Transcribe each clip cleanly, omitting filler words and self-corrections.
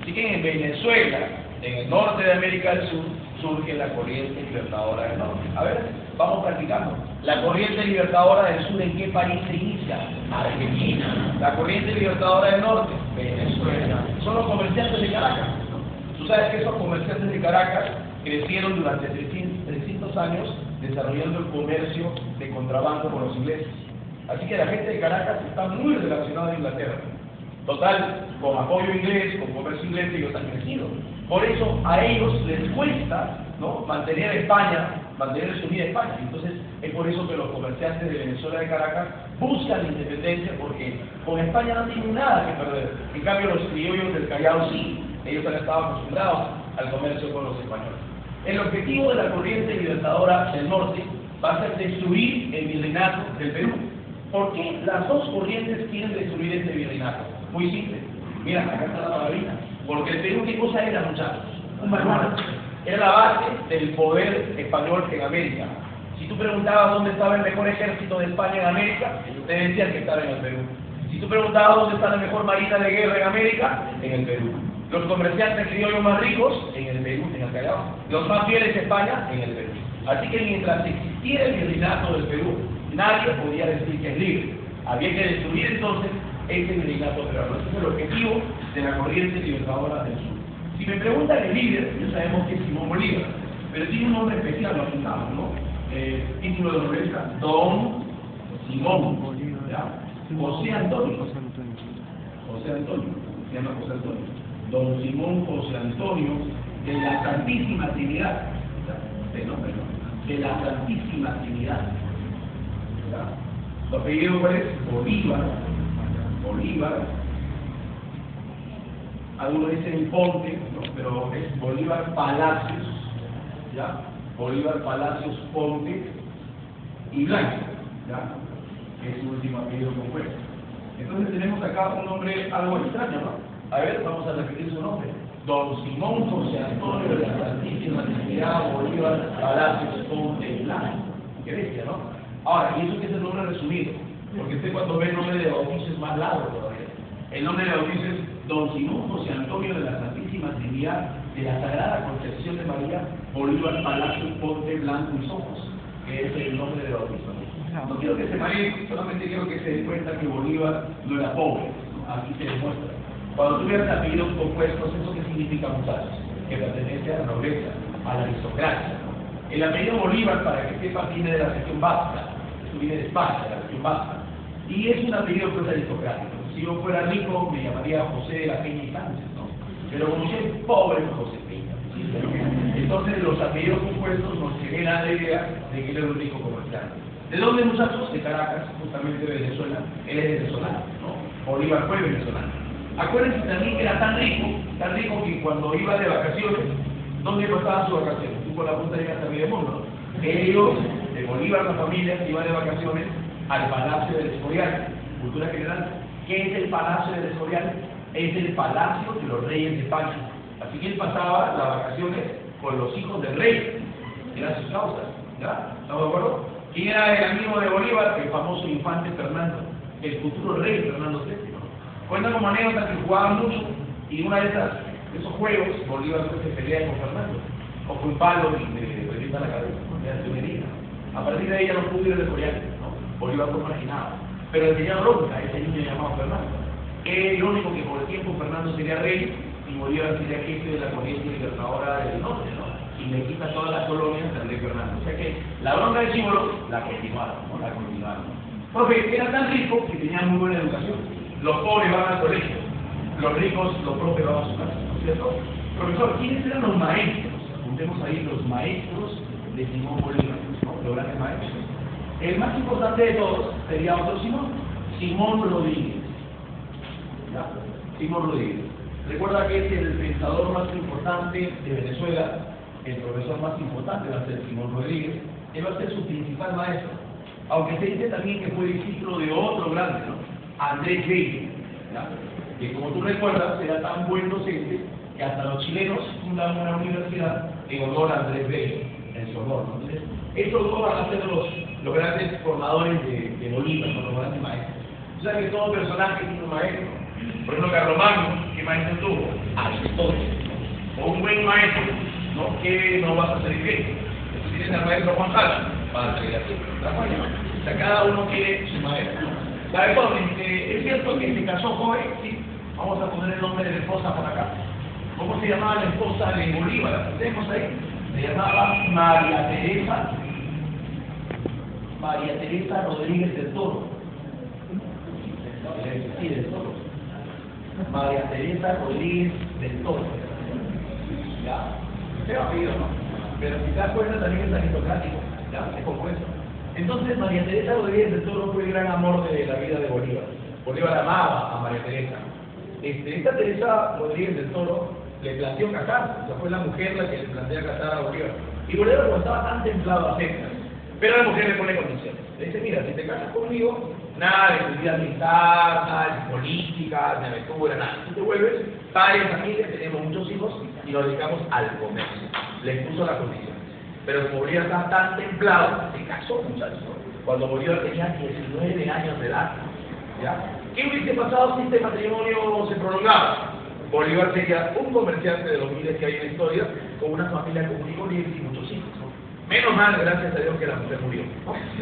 Así que en Venezuela, en el norte de América del Sur, surge la corriente libertadora del norte. A ver, vamos practicando. La corriente libertadora del sur, ¿en qué país se inicia? Argentina. La corriente libertadora del norte, Venezuela. Son los comerciantes de Caracas. Tú sabes que esos comerciantes de Caracas crecieron durante 300 años desarrollando el comercio de contrabando con los ingleses. Así que la gente de Caracas está muy relacionada a Inglaterra. Total, con apoyo inglés, con comercio inglés, ellos han crecido. Por eso a ellos les cuesta, ¿no?, mantener España, mantenerse unida a España. Entonces es por eso que los comerciantes de Venezuela de Caracas buscan la independencia, porque con España no tienen nada que perder. En cambio los criollos del Callao sí, ellos han estado acostumbrados al comercio con los españoles. El objetivo de la corriente libertadora del norte va a ser destruir el virreinato del Perú. ¿Por qué las dos corrientes quieren destruir este virreinato? Muy simple. Mira, acá está la palabrita. Porque el Perú, ¿qué cosa era, muchachos? Un manual. Era la base del poder español en América. Si tú preguntabas dónde estaba el mejor ejército de España en América, te decían que estaba en el Perú. Si tú preguntabas dónde está la mejor marina de guerra en América, en el Perú. Los comerciantes criollos más ricos, en el Perú, en el Callao. Los más fieles a España, en el Perú. Así que mientras existiera el virreinato del Perú, nadie podía decir que es libre. Había que destruir entonces ese virreinato peruano. Ese es el objetivo de la corriente libertadora del sur. Si me preguntan el líder, ya sabemos que es Simón Bolívar, pero tiene un nombre especial, lo apuntamos, ¿no? Título de novelista, Don Simón Bolívar, ¿ya? José Antonio. José Antonio, se llama José Antonio. Don Simón José Antonio de la Santísima Trinidad, de la Santísima Trinidad. ¿Su apellido cuál es? Bolívar. Bolívar. Algunos dicen Ponte, ¿no?, pero es Bolívar Palacios, ¿ya? Bolívar Palacios Ponte y Blanco, ¿ya? Que es su último apellido compuesto. Entonces tenemos acá un nombre algo extraño, ¿no? A ver, vamos a repetir su nombre. Don Simón José Antonio de la Santísima Trinidad Bolívar Palacios Ponte y Blanco. Qué bestia, ¿no? Ahora, y eso que es el nombre resumido, porque usted cuando ve el nombre de bautizo es más largo todavía. El nombre de bautizo es Don Simón José Antonio de la Santísima Trinidad de la Sagrada Concepción de María Bolívar Palacios Ponte Blanco y Somos, que es el nombre de bautizo. No quiero que se maree, solamente quiero que se dé cuenta que Bolívar no era pobre, ¿no? Aquí se demuestra. Cuando tú veas apellidos compuestos, ¿eso qué significa, muchachos? Que pertenece a la nobleza, a la aristocracia, ¿no? El apellido Bolívar, para que sepa, viene de la región vasca, eso viene de España, de la región vasca, y es un apellido pues aristocrático. Si yo fuera rico, me llamaría José de la Peña y Sánchez, ¿no? Pero como soy pobre, José Peña. ¿Sí? Entonces los apellidos compuestos nos generan la idea de que él era un rico comerciante. ¿De dónde, muchachos? De Caracas, justamente de Venezuela. Él es venezolano, ¿no? Bolívar fue venezolano. Acuérdense también que era tan rico que cuando iba de vacaciones, ¿dónde pasaban sus vacaciones? Tú por la punta llegas a Midemundo, ¿no? Ellos, de Bolívar, la familia, iban de vacaciones al Palacio del Escorial. Cultura general. ¿Qué es el Palacio del Escorial? Es el palacio de los reyes de España. Así que él pasaba las vacaciones con los hijos del rey. Eran sus causas, ¿ya? ¿Estamos de acuerdo? ¿Quién era el amigo de Bolívar? El famoso infante Fernando, el futuro rey Fernando VII. Cuenta como anécdota que jugaban mucho y una de esos juegos, Bolívar se pelea con Fernando, o con un palo y le revienta la cabeza, de una herida. A partir de ahí ya no pudo ir al Escorial, ¿no? Bolívar fue marginado. Pero tenía bronca ese niño llamado Fernando. Es irónico que por el tiempo Fernando sería rey y Bolívar sería jefe de la corriente libertadora del norte, ¿no? Y le quita todas las colonias al rey Fernando. O sea que la bronca de símbolo la continuaron, ¿no? La continuaron. Profe, era tan rico que tenía muy buena educación. Los pobres van al colegio, los ricos, los profes van a su casa, ¿no es cierto? Profesor, ¿quiénes eran los maestros? Apuntemos ahí los maestros de Simón Bolívar, ¿no? Los grandes maestros. El más importante de todos sería otro Simón, Simón Rodríguez. ¿Ya? Simón Rodríguez. Recuerda que es el pensador más importante de Venezuela, el profesor más importante va a ser Simón Rodríguez, él va a ser su principal maestro. Aunque se dice también que fue discípulo de otro grande, ¿no? Andrés Bello, ¿ya? Que como tú recuerdas, era tan buen docente que hasta los chilenos fundan una universidad en honor a Andrés Bello, en su honor, ¿no? Entonces, estos dos van a ser los grandes formadores de Bolívar, ¿no? Los grandes maestros. O sea que todo personaje tiene un maestro. Por ejemplo, Carlomagno, ¿qué maestro tuvo? Aristóteles. O un buen maestro, ¿no? ¿Qué no vas a hacer bien? Tú tienes al maestro Juan Sala, padre de la tierra. O sea, cada uno tiene su maestro. ¿Sabes cómo? Es cierto que se casó joven, sí. Vamos a poner el nombre de la esposa por acá. ¿Cómo se llamaba la esposa de Bolívar? ¿La tenemos ahí? Se llamaba María Teresa Rodríguez del Toro. Sí, del Toro. María Teresa Rodríguez del Toro. ¿Ya? Se ha oído, ¿no? Pero si te das cuenta también es aristocrático. ¿Ya? Es como eso. Entonces María Teresa Rodríguez del Toro fue el gran amor de la vida de Bolívar. Bolívar amaba a María Teresa. Esta Teresa Rodríguez del Toro le planteó casar, o sea, fue la mujer la que le plantea casar a Bolívar. Y Bolívar no estaba tan templado a aceptar. Pero la mujer le pone condiciones. Le dice, mira, si te casas conmigo, nada de tu vida militar, nada de política, de aventura, nada. Si te vuelves padre de familia, tenemos muchos hijos y nos dedicamos al comercio. Le puso la condición. Pero como Bolívar estaba tan templado, se casó, muchachos. Cuando Bolívar tenía 19 años de edad. ¿Ya? ¿Qué hubiese pasado si este matrimonio se prolongaba? Bolívar sería un comerciante de los miles que hay en la historia, con una familia con hijos y muchos hijos. Menos mal, gracias a Dios, que la mujer murió.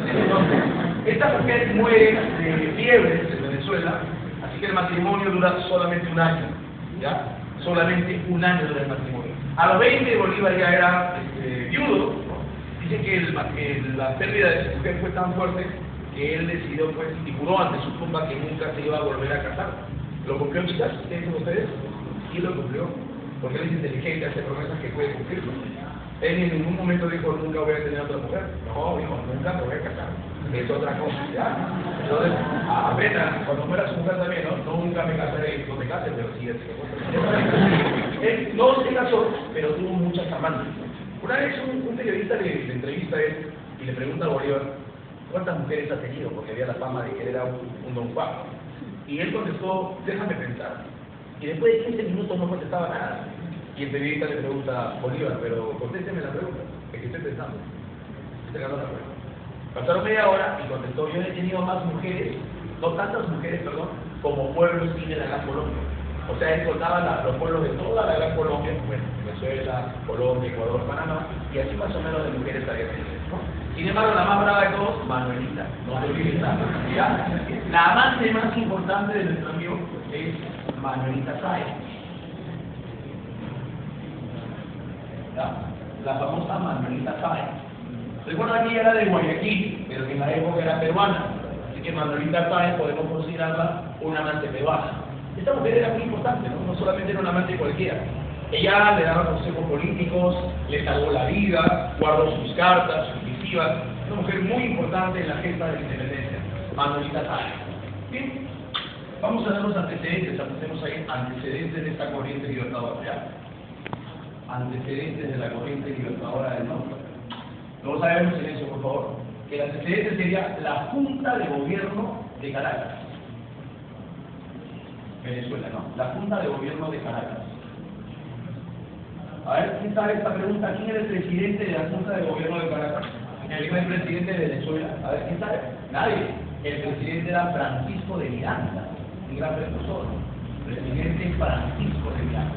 Entonces, esta mujer muere de fiebre en Venezuela, así que el matrimonio dura solamente un año. ¿Ya? Solamente un año dura el matrimonio. A los 20 Bolívar ya era viudo, ¿no? Dice que la pérdida de su mujer fue tan fuerte que él decidió, pues, y juró ante su tumba que nunca se iba a volver a casar. ¿Lo cumplió, chicas? ¿Qué dicen ustedes? Sí lo cumplió, porque él es inteligente, hace promesas que puede cumplirlo. Él en ningún momento dijo, nunca voy a tener otra mujer. No, dijo, nunca me voy a casar. Es otra cosa, ¿ya? Entonces, apenas, cuando muera su mujer también, ¿no? Nunca me casaré, no me case, pero sí es que él no se casó, pero tuvo muchas amantes. Una vez un periodista le entrevista a él y le pregunta a Bolívar, ¿cuántas mujeres ha tenido? Porque había la fama de que él era un don Juan. Y él contestó, déjame pensar. Y después de 15 minutos no contestaba nada. Y el periodista le pregunta, Bolívar, pero contésteme la pregunta, es que estoy pensando. Se ganó la pregunta. Pasaron media hora y contestó, yo he tenido más mujeres, no tantas mujeres, perdón, como pueblos tiene la Gran Colombia. O sea, él contaba los pueblos de toda la Gran Colombia, bueno, Venezuela, Colombia, Ecuador, Panamá, y así más o menos de mujeres había tenido, ¿no? Sin embargo, la más brava de todos, Manuelita, no se olviden, ¿ya? La amante más importante de nuestro amigo es Manuelita Sáenz. ¿Ya? La famosa Manuelita Sáenz. Recuerda que ella era de Guayaquil, pero que en la época era peruana. Así que Manuelita Sáenz podemos considerarla una amante peruana. Esta mujer era muy importante, ¿no? No solamente era una amante cualquiera. Ella le daba consejos políticos, le salvó la vida, guardó sus cartas, sus visivas. Una mujer muy importante en la gesta de la independencia, Manuelita Sáenz. Bien, vamos a ver los antecedentes. Tenemos ahí antecedentes de esta corriente libertadora, ¿ya? Antecedentes de la corriente libertadora del norte. Todos sabemos en eso, por favor, que el antecedente sería la Junta de Gobierno de Caracas. Venezuela, no. La Junta de Gobierno de Caracas. A ver, ¿quién sabe esta pregunta? ¿Quién era el presidente de la Junta de Gobierno de Caracas? ¿Quién era el presidente de Venezuela? A ver, ¿quién sabe? Nadie. El presidente era Francisco de Miranda, un gran precursor. Presidente Francisco de Miranda.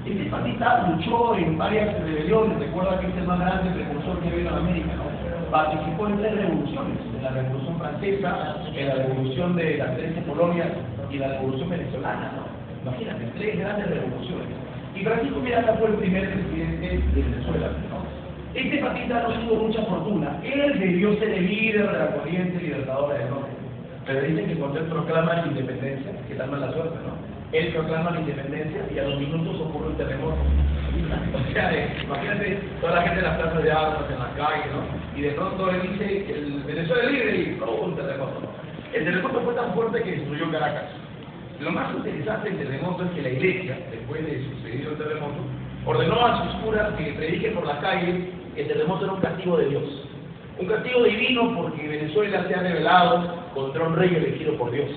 Este patita luchó en varias rebeliones. Recuerda que es el más grande precursor que vino a América, ¿no? Participó en 3 revoluciones: en la Revolución Francesa, en la Revolución de las 13 colonias y la Revolución Venezolana, ¿no? Imagínate, 3 grandes revoluciones. Y Francisco Miranda fue el primer presidente de Venezuela, ¿no? Este patita no tuvo mucha fortuna. Él debió ser el líder de la corriente libertadora del norte. Pero dicen que cuando él proclama la independencia, que tal mala suerte, ¿no? Él proclama la independencia y a los minutos ocurre un terremoto. O sea, imagínate toda la gente en las plazas de armas, en las calles, ¿no? Y de pronto él dice que el Venezuela es libre y ¡oh! Un terremoto, ¿no? El terremoto fue tan fuerte que destruyó Caracas. Lo más interesante del terremoto es que la iglesia, después de sucedido el terremoto, ordenó a sus curas que prediquen por las calles que el terremoto era un castigo de Dios. Un castigo divino porque Venezuela se ha rebelado contra un rey elegido por Dios.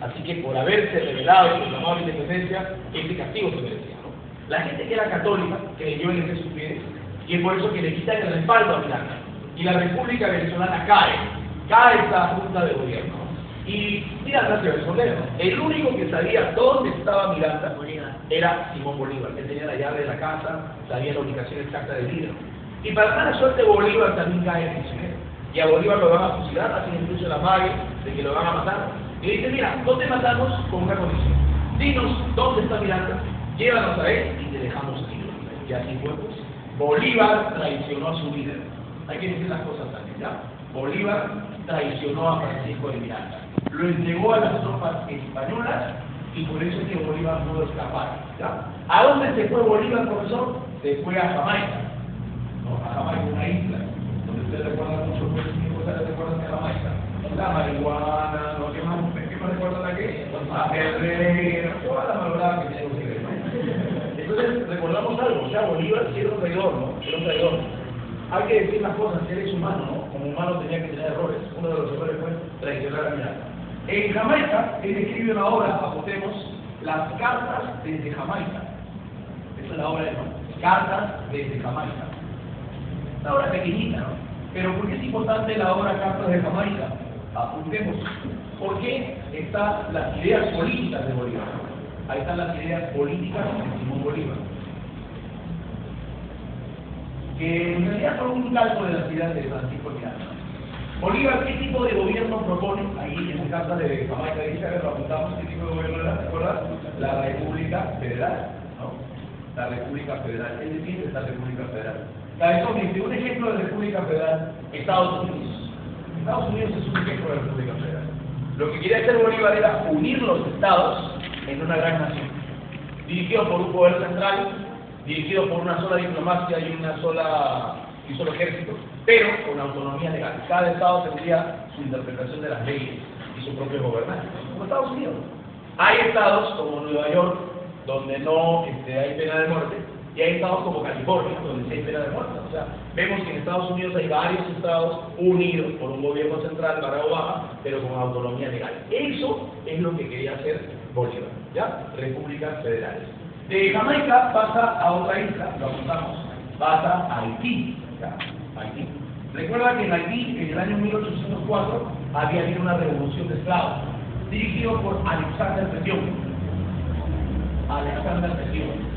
Así que por haberse rebelado y proclamado la independencia, ese castigo se merecía, ¿no? La gente que era católica creyó en ese estupidez y es por eso que le quitan el respaldo a Miranda. Y la República Venezolana cae esta Junta de Gobierno. Y Miranda se responder, ¿no? El único que sabía dónde estaba Miranda era Simón Bolívar. Él tenía la llave de la casa, sabía la ubicación exacta del líder. Y para mala suerte Bolívar también cae prisionero. Y a Bolívar lo van a fusilar, hacen incluso la magia de que lo van a matar. Y le dice, mira, no te matamos con una condición. Dinos dónde está Miranda, llévanos a él y te dejamos libre. Y así fue, pues. Bolívar traicionó a su líder. Hay que decir las cosas también, ¿ya? Bolívar traicionó a Francisco de Miranda. Lo entregó a las tropas españolas y por eso es que Bolívar pudo escapar, ¿ya? ¿A dónde se fue Bolívar, profesor? Se fue a Jamaica. ¿No? A Jamaica, una isla, donde ustedes recuerdan mucho, pues, ¿qué cosas recuerdan de Jamaica? La marihuana, ¿no? ¿Qué más recuerdan la que? La perrera, toda la malograda que tiene ustedes, ¿no? Entonces, recordamos algo, o sea, Bolívar sí era un traidor, ¿no? Era un traidor. Hay que decir las cosas, él es humano, ¿no? Como humano tenía que tener errores. Uno de los errores fue traicionar a Miranda. En Jamaica, él escribe una obra, apuntemos, Las cartas desde Jamaica. Esa es la obra de Cartas desde Jamaica. Una obra pequeñita, ¿no? Pero ¿por qué es importante la obra Cartas de Jamaica? Apuntemos. ¿Por qué están las ideas políticas de Bolívar? Ahí están las ideas políticas de Simón Bolívar. Que en realidad son un calco de las ideas de Francisco Miranda. Bolívar, ¿qué tipo de gobierno propone? Ahí en la carta de Jamaica dice, a ver, lo apuntamos, ¿qué tipo de gobierno era? ¿Te acuerdas? La República Federal, ¿no? La República Federal. Él defiende esta República Federal. Cabezón dice, un ejemplo de República Federal, Estados Unidos. Estados Unidos es un ejemplo de República Federal. Lo que quería hacer Bolívar era unir los estados en una gran nación, dirigido por un poder central, dirigido por una sola diplomacia y un solo ejército, pero con autonomía legal. Cada estado tendría su interpretación de las leyes y su propio gobernante, como Estados Unidos. Hay estados como Nueva York, donde no hay pena de muerte, y hay estados como California, donde sí hay pena de muerte. O sea, vemos que en Estados Unidos hay varios estados unidos por un gobierno central, Barack Obama, pero con autonomía legal. Eso es lo que quería hacer Bolívar, ¿ya? Repúblicas federales. De Jamaica pasa a otra isla, lo apuntamos, pasa a Haití, ¿ya? Haití. Recuerda que en Haití, en el año 1804, había habido una revolución de esclavos, dirigido por Alexander Pétion. Alexander Pétion.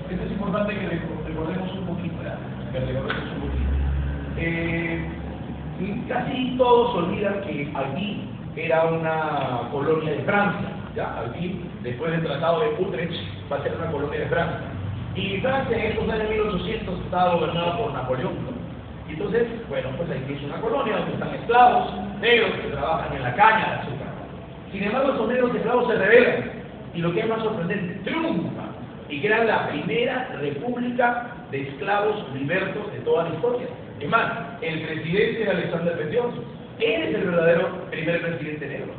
Esto es importante que recordemos un poquito, ¿verdad? Que recordemos un poquito. Casi todos olvidan que Haití era una colonia de Francia, ¿ya? Haití, después del Tratado de Utrecht, va a ser una colonia de Francia. Y Francia en estos años 1800 estaba gobernada por Napoleón, ¿no? Y entonces, bueno, pues Haití es una colonia donde están esclavos negros que trabajan en la caña de azúcar. Sin embargo, esos negros esclavos se rebelan, y lo que es más sorprendente, triunfan, y crean la primera república de esclavos libertos de toda la historia. Es más, el presidente de Alexander Pétion, él es el verdadero primer presidente negro.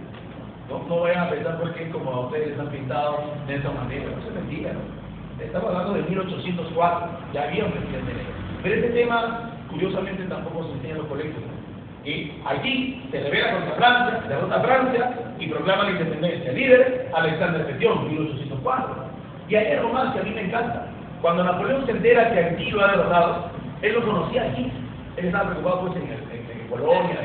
No vayan a pensar porque es como a ustedes han pintado de esa manera, no se mentira, ¿no? Estamos hablando de 1804, ya había un presidente negro. Pero este tema, curiosamente, tampoco se enseña en los colegios, ¿no? Y allí se revela contra Francia, derrota a Francia y proclama la independencia. Líder, Alexander Pétion, 1804. Y hay algo más que a mí me encanta. Cuando Napoleón se entera que Haití lo ha derrotado, él lo conocía aquí. Él estaba preocupado pues en Colonia,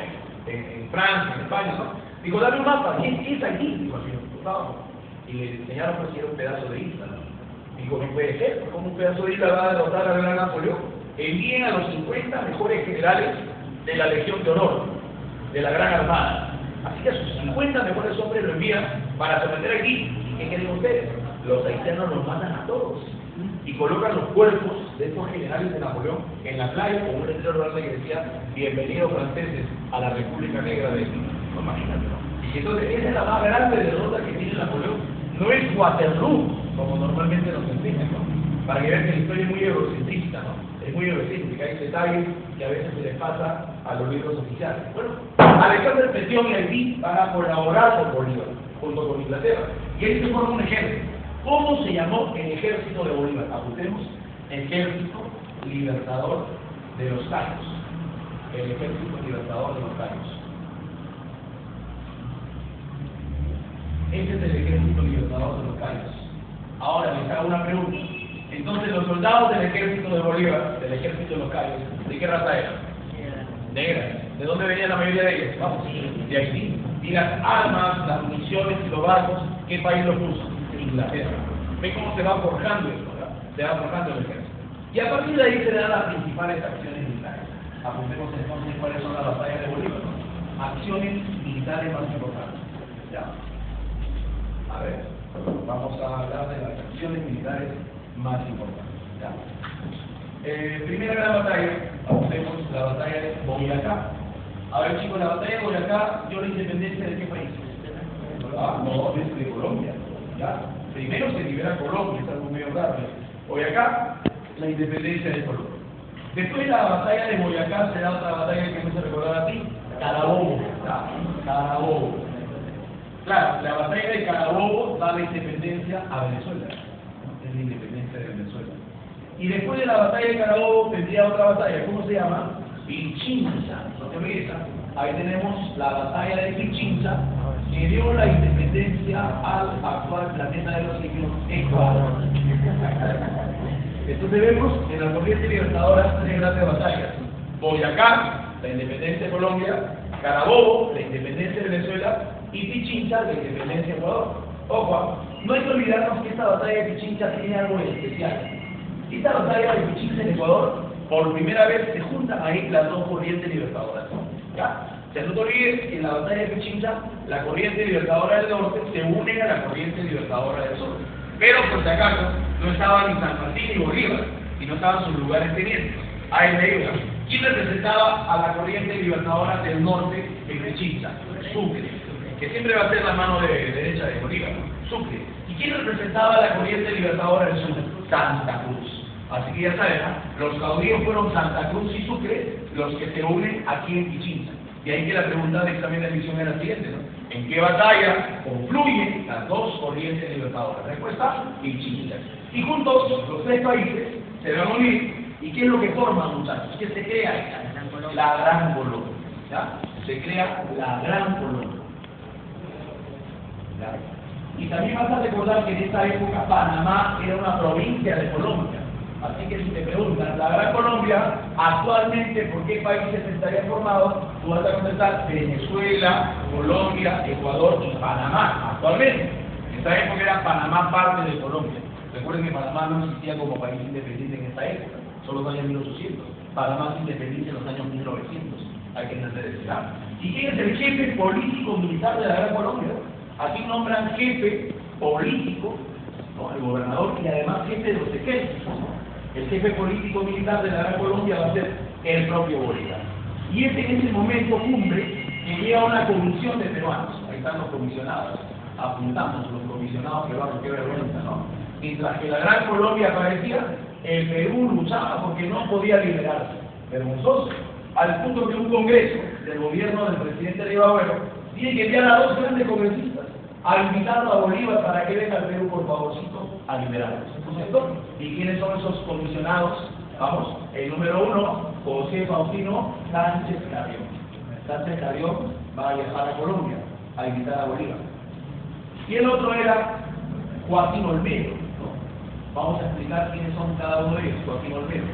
en Francia, en España, ¿no? Dijo, dame un mapa, ¿qué es Haití? Dijo, y le enseñaron pues que era un pedazo de isla, ¿no? Dijo, no puede ser, ¿cómo un pedazo de isla va a derrotar a gran Napoleón? Envíen a los 50 mejores generales de la Legión de Honor, de la Gran Armada. Así que a sus 50 mejores hombres lo envían para someter aquí. ¿Y qué quieren ustedes? Los haitianos los matan a todos y colocan los cuerpos de estos generales de Napoleón en la playa con un letrero verde que decía bienvenidos franceses a la República Negra de Haití. No, imagínate, ¿no? Y entonces esa es la más grande derrota que tiene Napoleón. No es Waterloo, como normalmente nos enseñan, ¿no? Para que vean que la historia es muy eurocentrista, ¿no? Es muy eurocéntrica, hay detalles que a veces se les pasa a los libros oficiales. Bueno, Alexander Pétion y Haití van a colaborar con Bolívar, junto con Inglaterra. Y ahí se forma un ejército. ¿Cómo se llamó el ejército de Bolívar? Apuntemos, Ejército Libertador de los Cayos. El Ejército Libertador de los Cayos. Ese es el Ejército Libertador de los Cayos. Ahora les hago una pregunta. Entonces, los soldados del Ejército de Bolívar, del Ejército de los Cayos, ¿de qué raza eran? Negra. ¿De dónde venía la mayoría de ellos? Vamos, de Haití. Y las armas, las municiones y los barcos, ¿qué país lo puso? Inglaterra. ¿Ve cómo se va forjando esto? ¿Verdad? Se va forjando el ejército. Y a partir de ahí se dan las principales acciones militares. Apuntemos entonces cuáles son las batallas de Bolívar, ¿no? Acciones militares más importantes. Ya. A ver, vamos a hablar de las acciones militares más importantes. ¿Ya? Primera gran batalla, apuntemos la batalla de Boyacá. A ver chicos, la batalla de Boyacá dio la independencia de qué país? No, de Colombia. ¿Ya? Primero se libera Colombia, es algo medio raro. Boyacá, la independencia de Colombia. Después de la batalla de Boyacá se da otra batalla que no se recordaba a ti, Carabobo. Carabobo. Claro, la batalla de Carabobo da la independencia a Venezuela. Es la independencia de Venezuela. Y después de la batalla de Carabobo tendría otra batalla, ¿cómo se llama? Pichincha. No te olvides, ahí tenemos la batalla de Pichincha, que dio la independencia al actual planeta de los simios, Ecuador. Entonces vemos en la corriente libertadora tres grandes batallas. Boyacá, la independencia de Colombia; Carabobo, la independencia de Venezuela; y Pichincha, la independencia de Ecuador. Ojo, no hay que olvidarnos que esta batalla de Pichincha tiene algo especial. Esta batalla de Pichincha en Ecuador, por primera vez se juntan ahí las dos corrientes libertadoras. ¿Ya? O sea, no te olvides que en la batalla de Pichincha, la corriente libertadora del norte se une a la corriente libertadora del sur. Pero, por si acaso, no estaban ni San Martín ni Bolívar, y no estaban sus lugares tenientes. Ahí me digo, ¿quién representaba a la corriente libertadora del norte en Pichincha? Sucre, que siempre va a ser la mano derecha de Bolívar, Sucre. ¿Y quién representaba a la corriente libertadora del sur? Santa Cruz. Así que ya saben, ¿no? Los caudillos fueron Santa Cruz y Sucre los que se unen aquí en Pichincha. Y ahí que la pregunta del examen de admisión era la siguiente, ¿no? ¿En qué batalla confluyen las dos corrientes libertadoras? Respuesta: Pichincha. Y juntos, los tres países se van a unir. ¿Y qué es lo que forman, muchachos? ¿Qué se crea? La Gran Colombia. ¿Ya? Se crea la Gran Colombia. ¿Ya? Y también vas a recordar que en esta época Panamá era una provincia de Colombia. Así que si te preguntan, la Gran Colombia, actualmente, ¿por qué países estaría formado? Tú vas a contestar Venezuela, Colombia, Ecuador y Panamá, actualmente. En esta época era Panamá parte de Colombia. Recuerden que Panamá no existía como país independiente en esta época, son los años 1800. Panamá se independiza en los años 1900. Hay que entender eso. ¿Y quién es el jefe político militar de la Gran Colombia? Aquí nombran jefe político, ¿no? El gobernador, y además jefe de los ejércitos. El jefe político militar de la Gran Colombia va a ser el propio Bolívar. Y es en ese momento cumbre que llega una comisión de peruanos. Ahí están los comisionados. Apuntamos los comisionados peruanos, qué vergüenza, ¿no? Mientras que la Gran Colombia aparecía, el Perú luchaba porque no podía liberarse. Vergonzoso. Al punto que un congreso del gobierno del presidente Rivadavia tiene que enviar a dos grandes congresistas a invitarlo a Bolívar para que venga al Perú, por favorcito, a liberarlos. ¿Y quiénes son esos comisionados? Vamos, el número 1, José Faustino Sánchez Carrión. Sánchez Carrión va a viajar a Colombia a invitar a Bolívar. Y el otro era Joaquín Olmedo, ¿no? Vamos a explicar quiénes son cada uno de ellos. Joaquín Olmedo.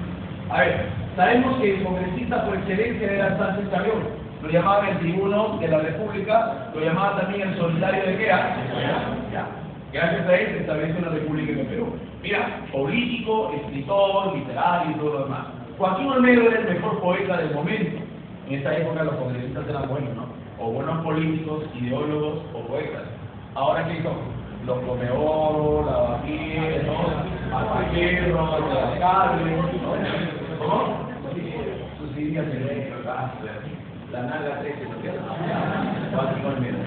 A ver, sabemos que el congresista por excelencia era Sánchez Carrión. Lo llamaban el tribuno de la República, lo llamaban también el solidario de qué? Ya. Gracias a él se establece una república en el Perú. Mira, político, escritor, literario y todo lo demás. Joaquín Olmedo era el mejor poeta del momento. En esta época los congresistas eran buenos, ¿no? O buenos políticos, ideólogos o poetas. Ahora, ¿qué son? Los Comeoro, la Baquilla, ¿no? Alpaquero, los alcaldes, ¿no? ¿Cómo? Sus ideas de la nalga 13, ¿no? Joaquín Olmedo.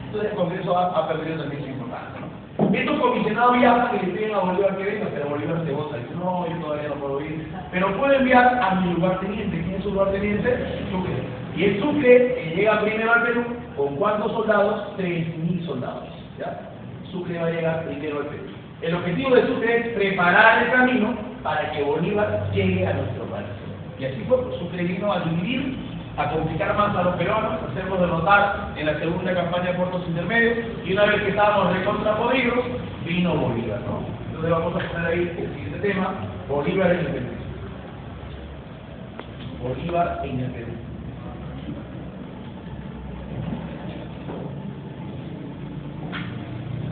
Entonces el Congreso ha perdido también su importancia, ¿no? Estos comisionados viajan y le piden a Bolívar que venga, pero Bolívar se goza y dice, no, yo todavía no puedo ir. Pero puedo enviar a mi lugarteniente. ¿Quién es su lugarteniente? Sucre. Y el Sucre llega primero al Perú, ¿con cuántos soldados? 3.000 soldados. ¿Ya? Sucre va a llegar primero al Perú. El objetivo de Sucre es preparar el camino para que Bolívar llegue a nuestro país. Y así fue, Sucre vino a dividir, a complicar más a los peruanos, a hacernos derrotar en la segunda campaña de puertos intermedios, y una vez que estábamos recontrapodridos, vino Bolívar, ¿no? Entonces vamos a poner ahí el siguiente tema, Bolívar en el Perú. Bolívar en el Perú.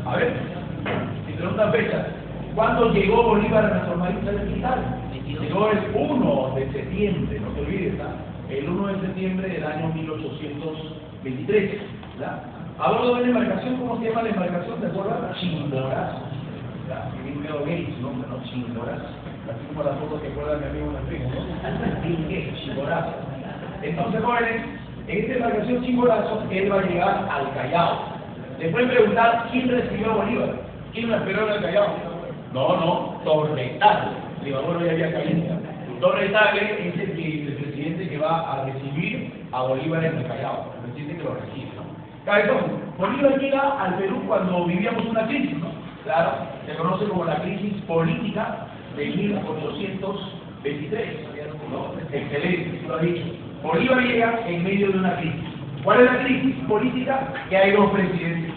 A ver, entre otras fechas, ¿cuándo llegó Bolívar a nuestro país militar? Llegó el 1 de septiembre, no te olvides, ¿verdad? El 1 de septiembre del año 1823, ¿verdad? A bordo de una embarcación, ¿cómo se llama la embarcación? ¿Te acuerdas? Chimborazo. Que bien quedó gay su nombre, ¿no? Chimborazo. Así como la foto que acuerda mi amigo Enrique, ¿no? Bien gay, Chimborazo. Entonces, jóvenes, en esta embarcación Chimborazo, él va a llegar al Callao. Le pueden preguntar quién recibió a Bolívar, quién lo esperó en el Callao. No, Torre Tagle. Rivadavia ya había caído. Torre Tagle es el presidente que va a recibir a Bolívar en el Callao, el presidente que lo recibe, ¿no? Claro, Bolívar llega al Perú cuando vivíamos una crisis, ¿no? Claro, se conoce como la crisis política de 1823, ¿no? Excelente, tú lo has dicho. Bolívar llega en medio de una crisis. ¿Cuál es la crisis política? Que hay dos presidentes.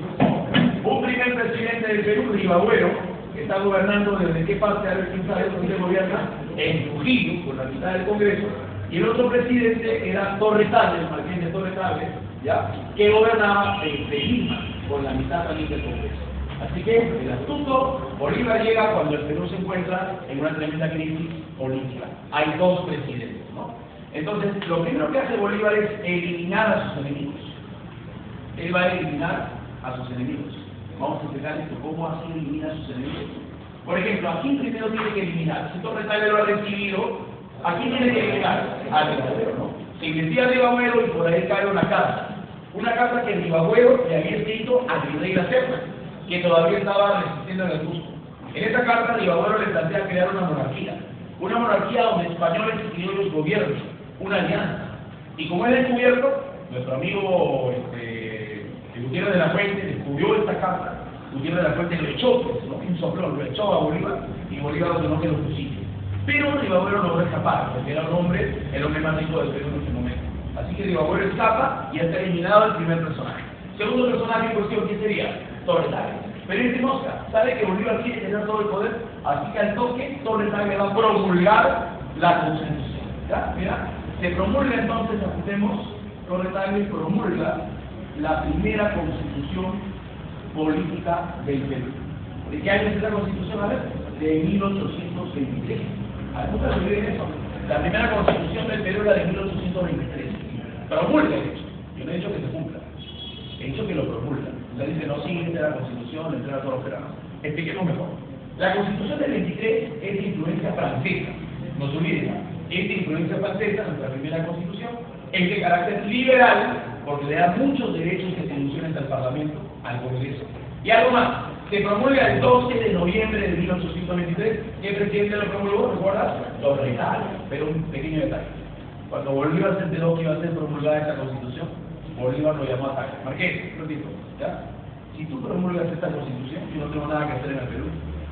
Un primer presidente del Perú, Rivadavia, que está gobernando desde qué parte, a ver quién sabe dónde gobierna, en Trujillo, con la mitad del Congreso, y el otro presidente era Torre Tagle, el marqués de Torre Tagle, ¿ya? Que gobernaba de Lima, con la mitad también del Congreso. Así que, el asunto, Bolívar llega cuando el Perú se encuentra en una tremenda crisis política. Hay dos presidentes, ¿no? Entonces, lo primero que hace Bolívar es eliminar a sus enemigos. Él va a eliminar a sus enemigos. Vamos a explicar esto, cómo así elimina a sus enemigos. Por ejemplo, ¿a quién primero tiene que eliminar? Si Torre Tagle lo ha recibido, ¿a quién tiene que eliminar? A Rivadavia, ¿no? Se investiga a Rivadavia y por ahí cae una carta que Rivadavia le había escrito a Virrey La Serna, que todavía estaba resistiendo en el Cusco. En esta carta Rivadavia le plantea crear una monarquía donde españoles y criollos gobiernen, una alianza. Y como es descubierto, nuestro amigo Gutiérrez de la Fuente descubrió esta carta. Gutiérrez de la Fuente lo echó, pues, ¿no? Un soplón, lo echó a Bolívar y Bolívar ordenó que lo fusilen. Pero Rivadavia logró escapar, porque era el hombre más rico del Perú en ese momento. Así que Rivadavia escapa y está eliminado el primer personaje. Segundo personaje en cuestión, ¿quién sería? Torre Tagle. Pero este mosca sabe que Bolívar quiere tener todo el poder, así que al toque Torre Tagle va a promulgar la Constitución. ¿Ya? Mira, se promulga entonces, apuntemos, Torre Tagle promulga la primera Constitución política del Perú. ¿De qué año es la Constitución? A ver, de 1823. A ver, nunca se olviden eso. La primera Constitución del Perú era de 1823. Promulga el hecho. Yo no he dicho que se cumpla. He dicho que lo promulga. Usted dice, no, sí, esta es la Constitución, esta era todo lo que era. Expliquemos mejor. La Constitución del 23 es de influencia francesa. No se olviden. Es de influencia francesa, nuestra primera Constitución. Es de carácter liberal, porque le da muchos derechos y atribuciones al Parlamento, al Congreso. Y algo más, se promulga el 12 de noviembre de 1823. ¿Qué presidente lo promulgó? ¿Recuerdas? Torre Tagle. Pero un pequeño detalle. Cuando Bolívar se enteró que iba a ser promulgada esta Constitución, Bolívar lo llamó a Tagle. Marqués, repito, ¿ya? Si tú promulgas esta Constitución, yo no tengo nada que hacer en el Perú,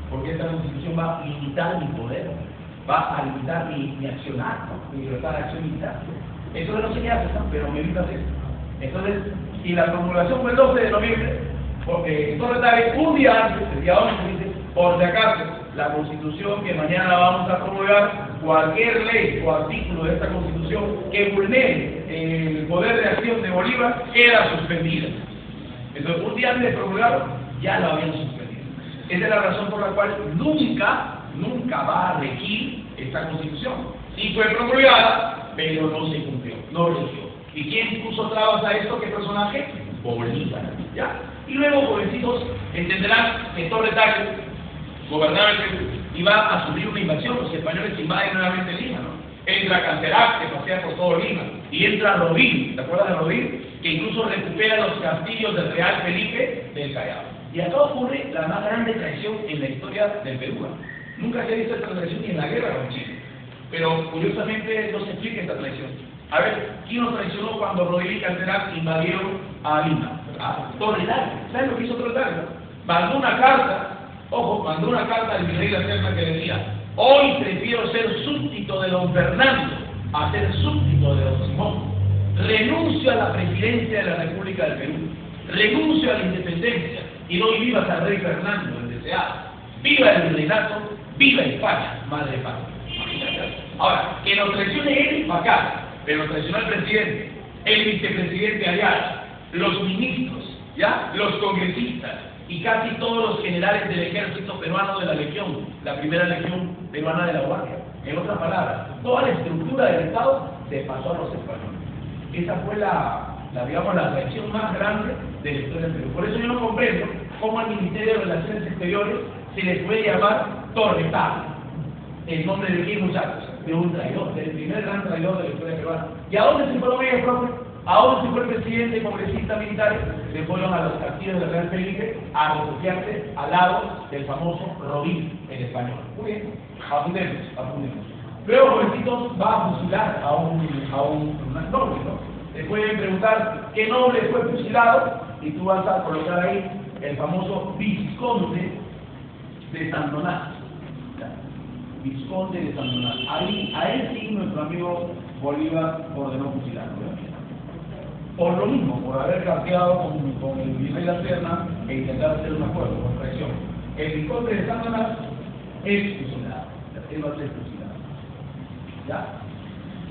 porque esta Constitución va a limitar mi poder, va a limitar mi accionar, ¿no? Mi libertad de acción militar. Eso no se hace, ¿no? Pero me evitas eso. Entonces, si la promulgación fue el 12 de noviembre, porque Torre Tagle un día antes, el día 11, dice, por si acaso, la Constitución que mañana vamos a promulgar, cualquier ley o artículo de esta Constitución que vulnere el poder de acción de Bolívar, queda suspendida. Entonces, un día antes de promulgarlo, ya lo habían suspendido. Esa es la razón por la cual nunca va a regir esta Constitución. Sí fue promulgada, pero no se cumplió, no regió. ¿Y quién puso trabas a esto? ¿Qué personaje? Bolívar, ¿ya? Y luego, jovencitos, entenderán que Torre Tagle gobernaba el Perú y va a sufrir una invasión. Los españoles invaden nuevamente Lima, ¿no? Entra Canterac, que pasea por todo Lima, y entra Rodríguez, ¿te acuerdas de Rodríguez? Que incluso recupera los castillos del Real Felipe del Callao. Y acá ocurre la más grande traición en la historia del Perú. Nunca se ha visto esta traición ni en la guerra con Chile. Pero curiosamente no se explica esta traición. A ver, ¿quién nos traicionó cuando Rodríguez y Canterac invadieron a Lima? Torre Tagle. ¿Saben lo que hizo Torre Tagle? Mandó una carta, mandó una carta al Virrey La Serna que decía: hoy prefiero ser súbdito de don Fernando a ser súbdito de don Simón. Renuncio a la presidencia de la República del Perú. Renuncio a la independencia y doy vivas al rey Fernando, el deseado. ¡Viva el virreinato! ¡Viva España, madre patria! Ahora, que nos traicione él para acá, pero nos traicionó el presidente, el vicepresidente Ayala, los ministros, ¿ya? Los congresistas, y casi todos los generales del ejército peruano de la Legión, la primera Legión peruana de la Guardia. En otras palabras, toda la estructura del Estado se pasó a los españoles. Esa fue digamos, la reacción más grande de la historia del Perú. Por eso yo no comprendo cómo al Ministerio de Relaciones Exteriores se les puede llamar torretano. ¿En nombre de qué, muchachos? De un traidor, del primer gran traidor de la historia peruana. ¿Y a dónde se fueron ellos, profe? ¿A dónde se fue el presidente y congresistas militares? Se fueron a los castillos de Real Felipe a refugiarse al lado del famoso Rodín en español. Muy bien, apuntemos. Luego, jovencitos, va a fusilar a un noble, ¿no? Te pueden preguntar qué noble fue fusilado y tú vas a colocar ahí el famoso Vizconde de Sandoná. Vizconde de Sandoná. Ahí, a él sí nuestro amigo Bolívar ordenó fusilarlo, ¿no? Por lo mismo, por haber campeado con el virrey de la Serna e intentar hacer un acuerdo con traición. El Vizconde de Sandoná es fusilado. Él va a ser fusilado. ¿Ya?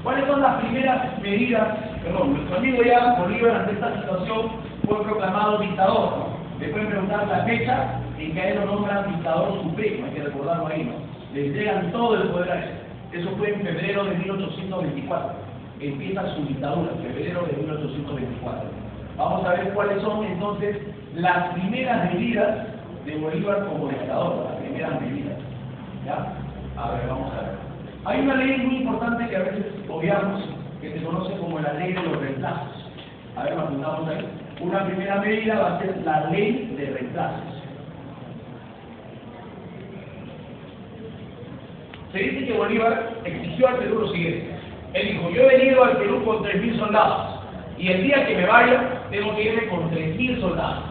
¿Cuáles son las primeras medidas? Perdón, nuestro amigo ya Bolívar ante esta situación fue proclamado dictador, ¿no? Le pueden preguntar la fecha en que a él lo nombran dictador supremo, hay que recordarlo ahí, ¿no? Le entregan todo el poder a él. Eso fue en febrero de 1824. Empieza su dictadura, en febrero de 1824. Vamos a ver cuáles son entonces las primeras medidas de Bolívar como dictador, las primeras medidas. ¿Ya? A ver, vamos a ver. Hay una ley muy importante que a veces obviamos, que se conoce como la ley de los reemplazos. A ver, lo apuntamos ahí. Una primera medida va a ser la ley de reemplazos. Se dice que Bolívar exigió al Perú lo siguiente. Él dijo, yo he venido al Perú con 3.000 soldados, y el día que me vaya, tengo que irme con 3.000 soldados.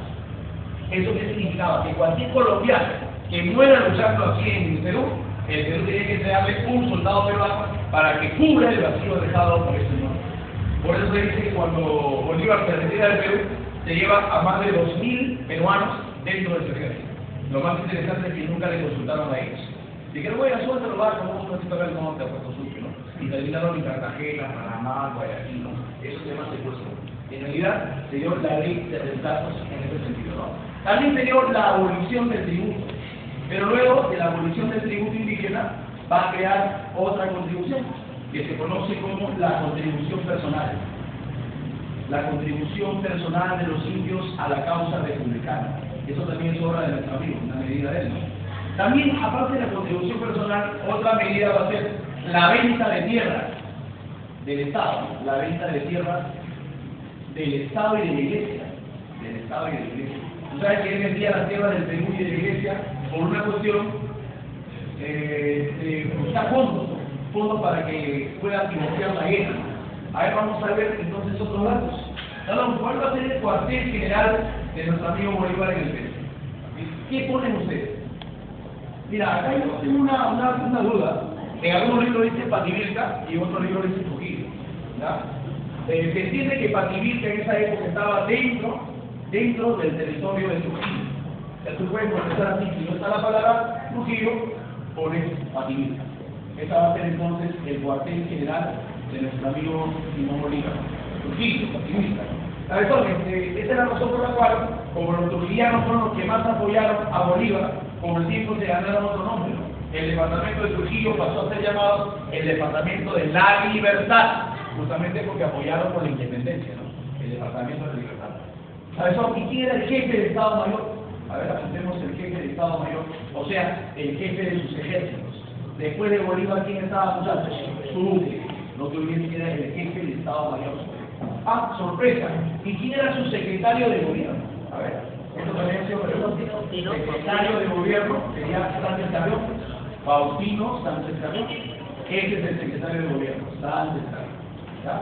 ¿Eso qué significaba? Que cualquier colombiano que muera luchando aquí en el Perú tiene que darle un soldado peruano para que cubra el vacío dejado por ese mundo. Por eso se dice que cuando Bolívar se retira del Perú, se lleva a más de 2.000 peruanos dentro de su ejército. Lo más interesante es que nunca le consultaron a ellos. Dijeron, bueno, suelta los barcos, vamos a necesitar ver cómo te ha puesto sucio, ¿no? Y terminaron en Cartagena, Panamá, Guayaquil, ¿no? Esos temas se puso. En realidad, se dio la ley de reemplazos en ese sentido, ¿no? También se dio la abolición del tributo. Pero luego de la abolición del tributo indígena, va a crear otra contribución, que se conoce como la contribución personal. La contribución personal de los indios a la causa republicana. Eso también es obra de nuestro amigo, una medida de él, ¿no? También, aparte de la contribución personal, otra medida va a ser la venta de tierras del Estado, la venta de tierras del Estado y de la Iglesia. Del Estado y de la Iglesia. Tú sabes que él vendía las tierras del Perú y de la Iglesia por una cuestión de buscar fondos para que puedan financiar la guerra. A ver, vamos a ver entonces otros datos. ¿Cuál va a ser el cuartel general de nuestro amigo Bolívar en el Perú? ¿Qué ponen ustedes? Mira, acá yo tengo una duda. En algunos libros dice Pativilca y en otros libros dice Trujillo. Se entiende que Pativilca en esa época estaba dentro del territorio de Trujillo. Tú puedes contestar así, si no está la palabra Trujillo, pones Pativilca. Esa va a ser entonces el cuartel general de nuestro amigo Simón Bolívar. Trujillo, Pativilca. Esta es la razón por la cual, como los trujillanos fueron los que más apoyaron a Bolívar, con el tiempo se ganaron otro nombre, ¿no? El departamento de Trujillo pasó a ser llamado el departamento de la libertad, justamente porque apoyaron por la independencia, ¿no? El departamento de la libertad. ¿Sabes? ¿Y quién era el jefe del Estado Mayor? A ver, apuntemos el jefe del Estado Mayor, o sea, el jefe de sus ejércitos. Después de Bolívar, ¿quién estaba, muchachos? Sucre. No te olvides que era el jefe del Estado Mayor. Ah, sorpresa. ¿Y quién era su secretario de gobierno? A ver, esto también ha sido pregunta. Secretario de gobierno sería Sánchez Carrión. Faustino Sánchez Carrión. Ese es el secretario de gobierno, Sánchez Carrión. ¿Ya?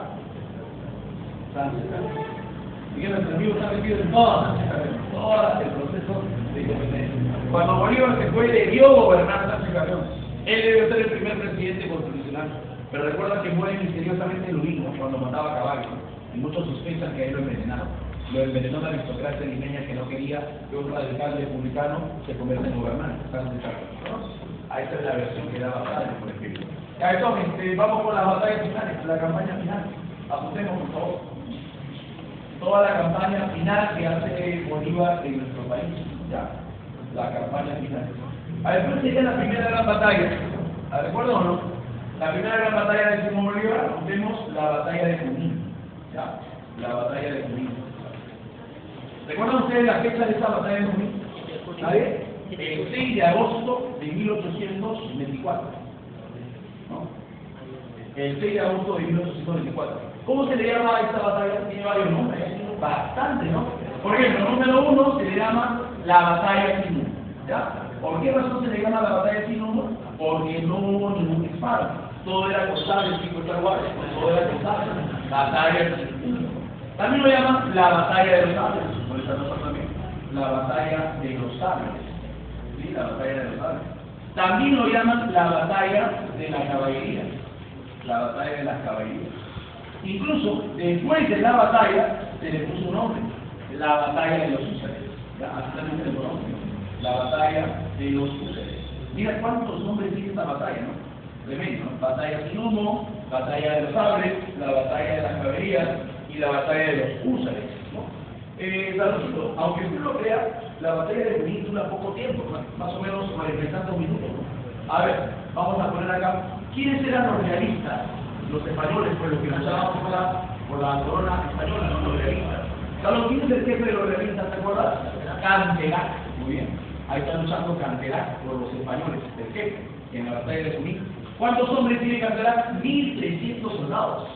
Sánchez Carrión. Y que nuestro amigo está metido en todo el proceso de independencia. Cuando Bolívar se fue, le dio gobernar Sánchez Carrión. Él debió ser el primer presidente constitucional. Pero recuerda que muere misteriosamente en Luis, cuando mataba a caballo. Y muchos sospechan que a él lo envenenaron. Lo envenenó la aristocracia limeña que no quería que un radical republicano se convierta en gobernante. ¿No? Esta es la versión que da Batalla, por ejemplo. Entonces, vamos con las batallas finales, la campaña final. Apuntemos, por favor. Toda la campaña final que hace Bolívar en nuestro país. ¿ya? La campaña final. A ver, ¿cuál sería la primera gran batalla? ¿Recuerdan o no? La primera gran batalla de Simón Bolívar, vemos la batalla de Junín, ¿ya? La batalla de Junín. ¿Recuerdan ustedes la fecha de esta batalla de Junín? ¿Sabe? El 6 de agosto de 1824. ¿No? El 6 de agosto de 1824. ¿Cómo se le llama a esta batalla? Tiene varios nombres, bastante, ¿no? Por ejemplo, número 1 se le llama la batalla sin humo, ¿ya? ¿Por qué razón se le llama la batalla sin humo? Porque no hubo ningún disparo. Todo era costado el tipo de Chaguares, todo era costado. Batalla sin humo. También lo llaman la batalla de los sables, por esa razón también. La batalla de los sables. ¿Sí? La batalla de los sables. También lo llaman la batalla de la caballería. La batalla de las caballerías. Incluso después de la batalla se le puso un nombre, la batalla de los húsares. Así también se le conoce, la batalla de los húsares. Mira cuántos nombres tiene esta batalla, ¿no? Tremendo, ¿no? Batalla sin humo, batalla de los sables, la batalla de las caballerías y la batalla de los húsares, ¿no? Saludito, aunque usted lo crea, la batalla de Junín dura poco tiempo, más o menos 40 y tantos minutos, ¿no? A ver, vamos a poner acá, ¿quiénes eran los realistas? Los españoles, pues los que luchaban por la corona española, ¿no? Los realistas. ¿Sabes quién es el jefe de los realistas, te acuerdas? Canterac. Muy bien. Ahí está luchando Canterac por los españoles, el jefe, en la batalla de Junín. ¿Cuántos hombres tiene Canterac? 1.300 soldados.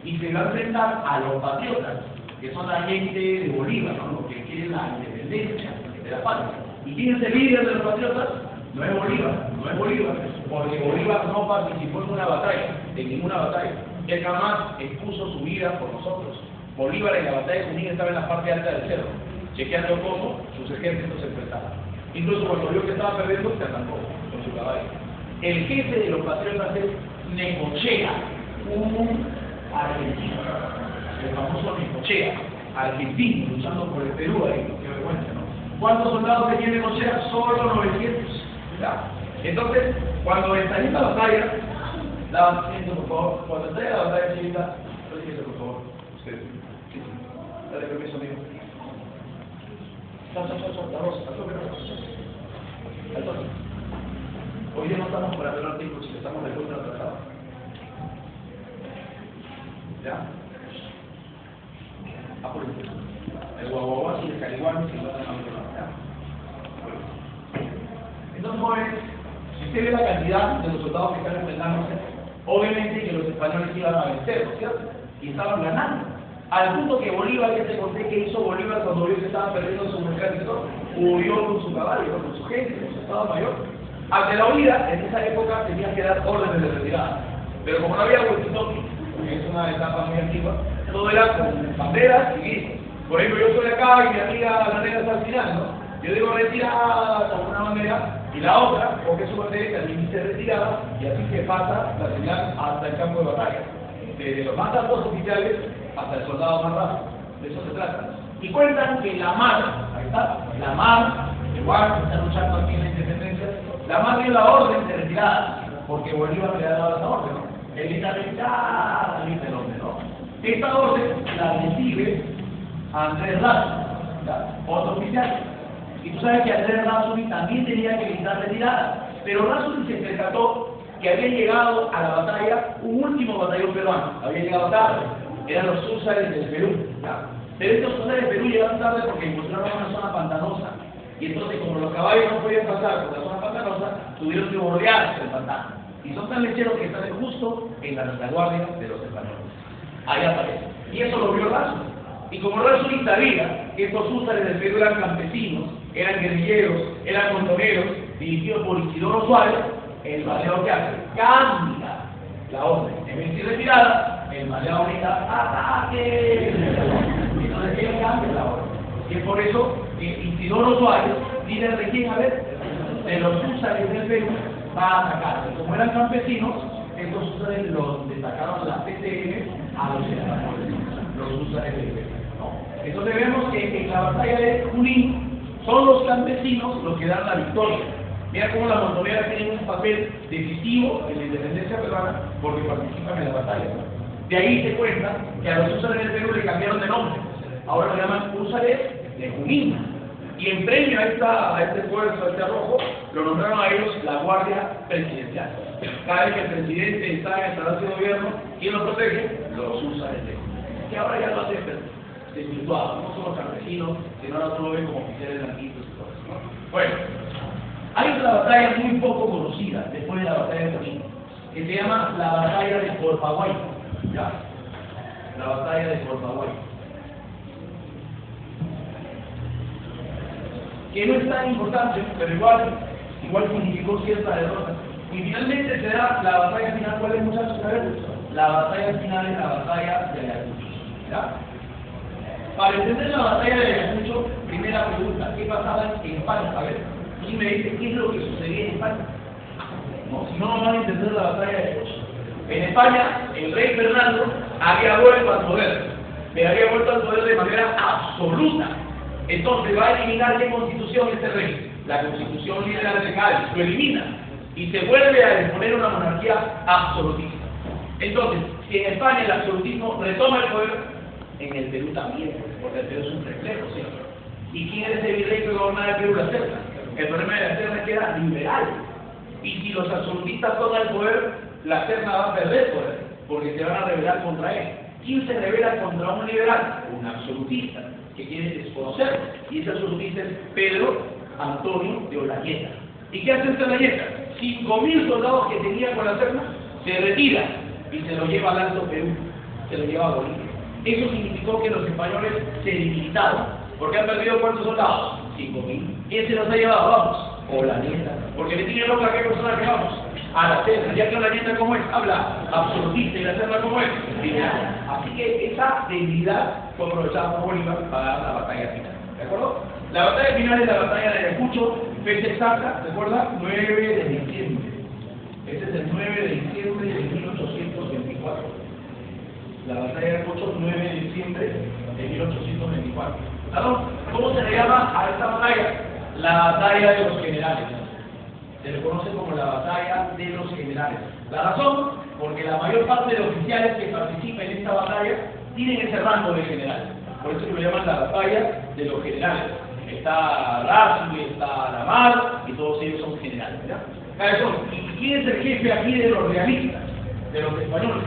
Y se va a enfrentar a los patriotas, que son la gente de Bolívar, ¿no? Los que quieren la independencia de la patria. ¿Y quién es el líder de los patriotas? No es Bolívar, no es Bolívar, porque Bolívar no participó en una batalla, en ninguna batalla. Él jamás expuso su vida por nosotros. Bolívar en la batalla de Junín estaba en la parte alta del cerro, chequeando cómo sus ejércitos se enfrentaban. Incluso cuando vio que estaba perdiendo, se arrancó con su caballo. El jefe de los patriotas es Necochea, un argentino, el famoso Necochea, argentino, luchando por el Perú ahí, qué vergüenza, ¿no? ¿Cuántos soldados tenía Necochea? Solo 900. ¿Ya? Entonces, cuando estalló la batalla, daban asiento, por favor. Cuando estalla la batalla, chiquita, siéntese, por favor. Usted. Sí. Dale permiso, amigo. Chao, la rosa, al toque, al toque. Hoy día no estamos para ver artículos, estamos de contra del tratado. ¿Ya? Apuro. El guaguaguá y el carihuán se van a ¿ya? Entonces, jóvenes, si usted ve la cantidad de los soldados que están enfrentándose, obviamente que los españoles iban a vencer, ¿no es cierto? Y estaban ganando. Al punto que Bolívar, ya te conté que hizo Bolívar cuando vio que estaban perdiendo su ejército, huyó con su caballo, con su gente, con su estado mayor. Ante la huida, en esa época tenían que dar órdenes de retirada. Pero como no había walkie-talkie, que es una etapa muy antigua, todo era con banderas y gritos. Por ejemplo, yo estoy acá y mi amiga la negra está al final, ¿no? Yo digo retirada con una bandera y la otra, porque su bandera que también dice retirada, y así se pasa la señal hasta el campo de batalla. Desde los más altos oficiales hasta el soldado más rápido. De eso se trata. Y cuentan que la MAR, ahí está, la MAR, igual que está luchando aquí en la independencia, la MAR dio la orden de retirada, porque Bolívar le ha dado esa orden, ¿no? Él está retirada, dice el orden, ¿no? Esta orden la recibe Andrés Rázuri, otro oficial. Y tú sabes que Andrés Rázuri también tenía que gritar retirada, pero Rázuri se percató que había llegado a la batalla un último batallón peruano, había llegado tarde, eran los húsares del Perú, ¿ya? Pero estos húsares del Perú llegaron tarde porque encontraron una zona pantanosa, y entonces como los caballos no podían pasar por la zona pantanosa, tuvieron que bordear el pantano, y son tan lecheros que están justo en la retaguardia de los españoles. Ahí aparece, y eso lo vio Rázuri. Y como Rázuri sabía que estos húsares del Perú eran campesinos, eran guerrilleros, eran montoneros, dirigidos por Isidoro Suárez, el maleado que hace, cambia la orden. En vez de retirada, el maleado grita, ¡ataque! Entonces él cambia la orden. Y es por eso que Isidoro Suárez, líder de quién, a ver, de los húsares del Perú, va a atacar. Y como eran campesinos, estos húsares los destacaron la PTM a los españoles, los húsares del Perú. Entonces vemos que en la batalla de Junín son los campesinos los que dan la victoria. Mira cómo las montoneras tienen un papel decisivo en la independencia peruana porque participan en la batalla, ¿no? De ahí se cuenta que a los húsares del Perú le cambiaron de nombre. Ahora lo llaman húsares de Junín. Y en premio a este esfuerzo, a este arrojo, lo nombraron a ellos la Guardia Presidencial. Cada vez que el presidente está en el Palacio de Gobierno, ¿quién lo protege? Los usa el ejército. Que ahora ya lo hace desvirtuado, no somos campesinos, sino ahora todo ven como oficiales blanquitos y todo eso, ¿no? Bueno, hay otra batalla muy poco conocida después de la batalla de Junín, que se llama la batalla de Corpaguay, ¿ya? La batalla de Corpaguay. Que no es tan importante, pero igual significó cierta derrota. Y finalmente se da la batalla final. ¿Cuál es, muchachos? A ver, la batalla final es la batalla de Ayacucho, ¿ya? Para entender la batalla de Ayacucho, primera pregunta, ¿qué pasaba en España? A ver, ¿quién me dice qué es lo que sucedía en España? No, si no, no van a entender la batalla de Ayacucho. En España, el rey Fernando había vuelto al poder, pero había vuelto al poder de manera absoluta. Entonces va a eliminar qué constitución este rey, la constitución liberal de Cádiz, lo elimina y se vuelve a imponer una monarquía absolutista. Entonces, si en España el absolutismo retoma el poder, en el Perú también, porque el Perú es un reflejo, ¿sí? ¿Y quién era ese virrey que gobernaba el Perú? La Serna. El problema de la Serna es que era liberal, y si los absolutistas toman el poder, la Serna va a perder poder, porque se van a rebelar contra él. ¿Quién se revela contra un liberal? Un absolutista, que quiere desconocerlo. Y ese absolutista es Pedro Antonio de Olañeta. ¿Y qué hace este Olañeta? 5.000 soldados que tenía con la Serna se retira y se lo lleva al Alto Perú, se lo lleva a Bolivia. Eso significó que los españoles se debilitaron, porque han perdido ¿cuántos soldados? 5.000. ¿Quién se los ha llevado? Vamos, Olañeta. Porque le tiene loca a qué persona que vamos, a la Serna, ya que Olañeta como es, habla absolutista, y la Serna como es, liberal. Así que esa debilidad fue aprovechada por Bolívar para dar la batalla final, ¿de acuerdo? La batalla final es la batalla de Ayacucho, fecha exacta, ¿recuerda? 9 de diciembre. Este es el 9 de diciembre de 1824. La batalla de Ayacucho, 9 de diciembre de 1824. ¿Cómo se le llama a esta batalla? La batalla de los generales. Se le conoce como la batalla de los generales. La razón, porque la mayor parte de los oficiales que participan en esta batalla tienen ese rango de general. Por eso lo llaman la batalla de los generales. Está Razi, está Lamar, y todos ellos son generales, ¿verdad? ¿Y quién es el jefe aquí de los realistas, de los españoles?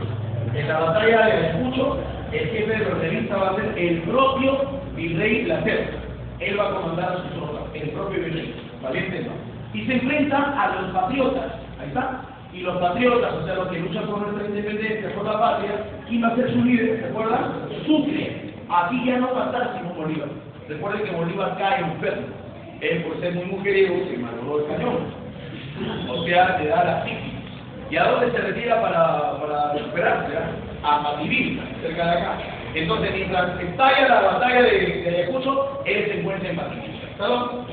En la batalla de Ayacucho, el jefe de los realistas va a ser el propio virrey de la Serna. Él va a comandar a sus tropas, el propio virrey, valiente, ¿no? Y se enfrentan a los patriotas, ahí está. Y los patriotas, o sea, los que luchan por nuestra independencia, por la patria, ¿quién va a ser su líder? ¿Recuerdan? Sucre. Aquí ya no va a estar Simón Bolívar. Recuerden que Bolívar cae enfermo. Él, por ser muy mujeriego, se malogró el cañón. O sea, le da la sífilis. ¿Y a dónde se retira para recuperarse? A Mativilca, cerca de acá. Entonces, mientras estalla la batalla de Ayacucho, él se encuentra en Mativilca.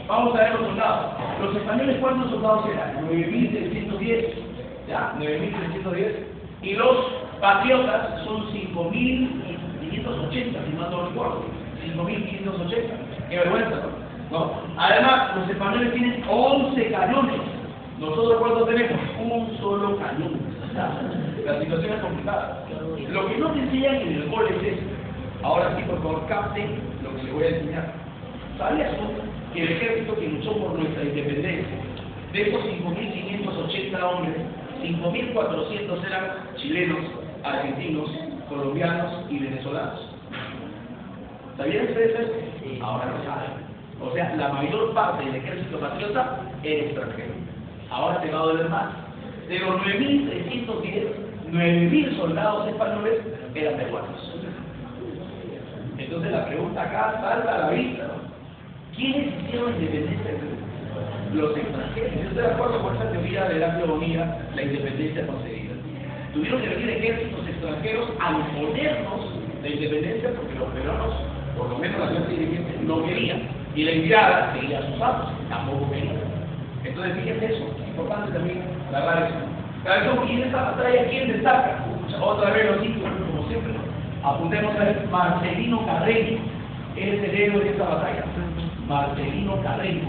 Vamos a ver los soldados. Los españoles, ¿cuántos soldados eran? 9.310. ¿Ya? 9.310. Y los patriotas son 5.580, si mal no recuerdo. 5.580. Qué vergüenza, ¿no? Además, los españoles tienen 11 cañones. Nosotros, ¿cuántos tenemos? Un solo cañón. La situación es complicada. Lo que no te enseñan en el cole es esto. Ahora sí, por favor, capten lo que les voy a enseñar. ¿Sabías tú que el ejército que luchó por nuestra independencia, de esos 5.580 hombres, 5.400 eran chilenos, argentinos, colombianos y venezolanos? ¿Sabían ustedes eso? Ahora lo saben. O sea, la mayor parte del ejército patriota era extranjero. Ahora te va a doler más. De los 9.310, 9.000 soldados españoles eran peruanos. Entonces la pregunta acá salta a la vista, ¿no? ¿Quiénes hicieron la independencia de Perú? Los extranjeros. Yo estoy de acuerdo con esta teoría de la teoría, la independencia concedida. Tuvieron que venir ejércitos extranjeros a imponernos la independencia porque los peruanos, por lo menos la clase dirigente, no querían. Y la enviada seguía a sus amos, tampoco querían. Entonces, fíjense eso, es importante también agarrar eso. Y en esta batalla, ¿quién destaca? Otra vez los títulos, como siempre. Apuntemos a ver, Marcelino Carreño, es el héroe de esta batalla. Marcelino Carreño,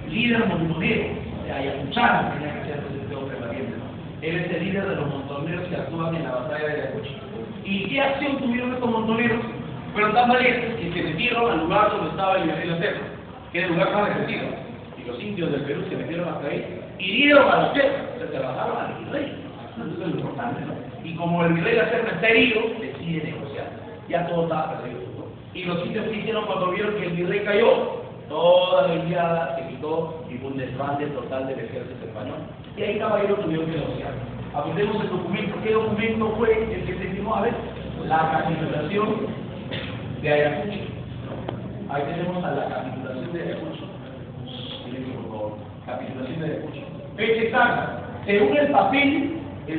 líder montonero, de Ayacuchano, tenía que ser este hombre valiente, ¿no? Él es el líder de los montoneros que actúan en la batalla de Ayacucho. ¿Y qué acción tuvieron estos montoneros? Fueron tan valientes que se metieron al lugar donde estaba el virrey de la Serna. que era el lugar más defendido. Y los indios del Perú se metieron hasta ahí, hirieron a los tierras, se bajaron al virrey. Eso es lo importante, ¿no? Y como el virrey de la Serna está herido, decide negociar. Ya todo estaba perdido, ¿no? Y los indios que hicieron cuando vieron que el virrey cayó, toda la guiada se quitó y fue un desbande total del ejército español. Y ahí caballero tuvieron que negociar. Apuntemos el documento. ¿Qué documento fue el que se firmó? A ver, la capitulación de Ayacucho. Ahí tenemos a la capitulación de Ayacucho. Silencio, por favor. Capitulación de Ayacucho. Fecha exacta. Según el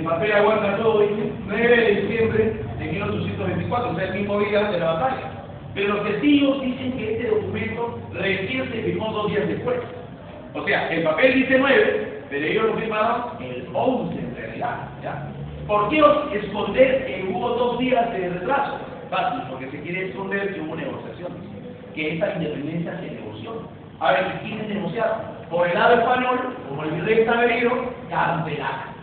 papel aguanta todo, dice 9 de diciembre de 1824, o sea, el mismo día de la batalla. Pero los testigos dicen que este documento recién se firmó 2 días después. O sea, el papel dice 9, pero ellos lo firmaron el 11 en realidad, ¿ya? ¿Por qué esconder que hubo 2 días de retraso? Fácil, porque se quiere esconder que hubo negociaciones, que esta independencia se negoció. A ver, ¿quiénes negociaron? Por el lado español, como el virrey estaba herido, Canterac.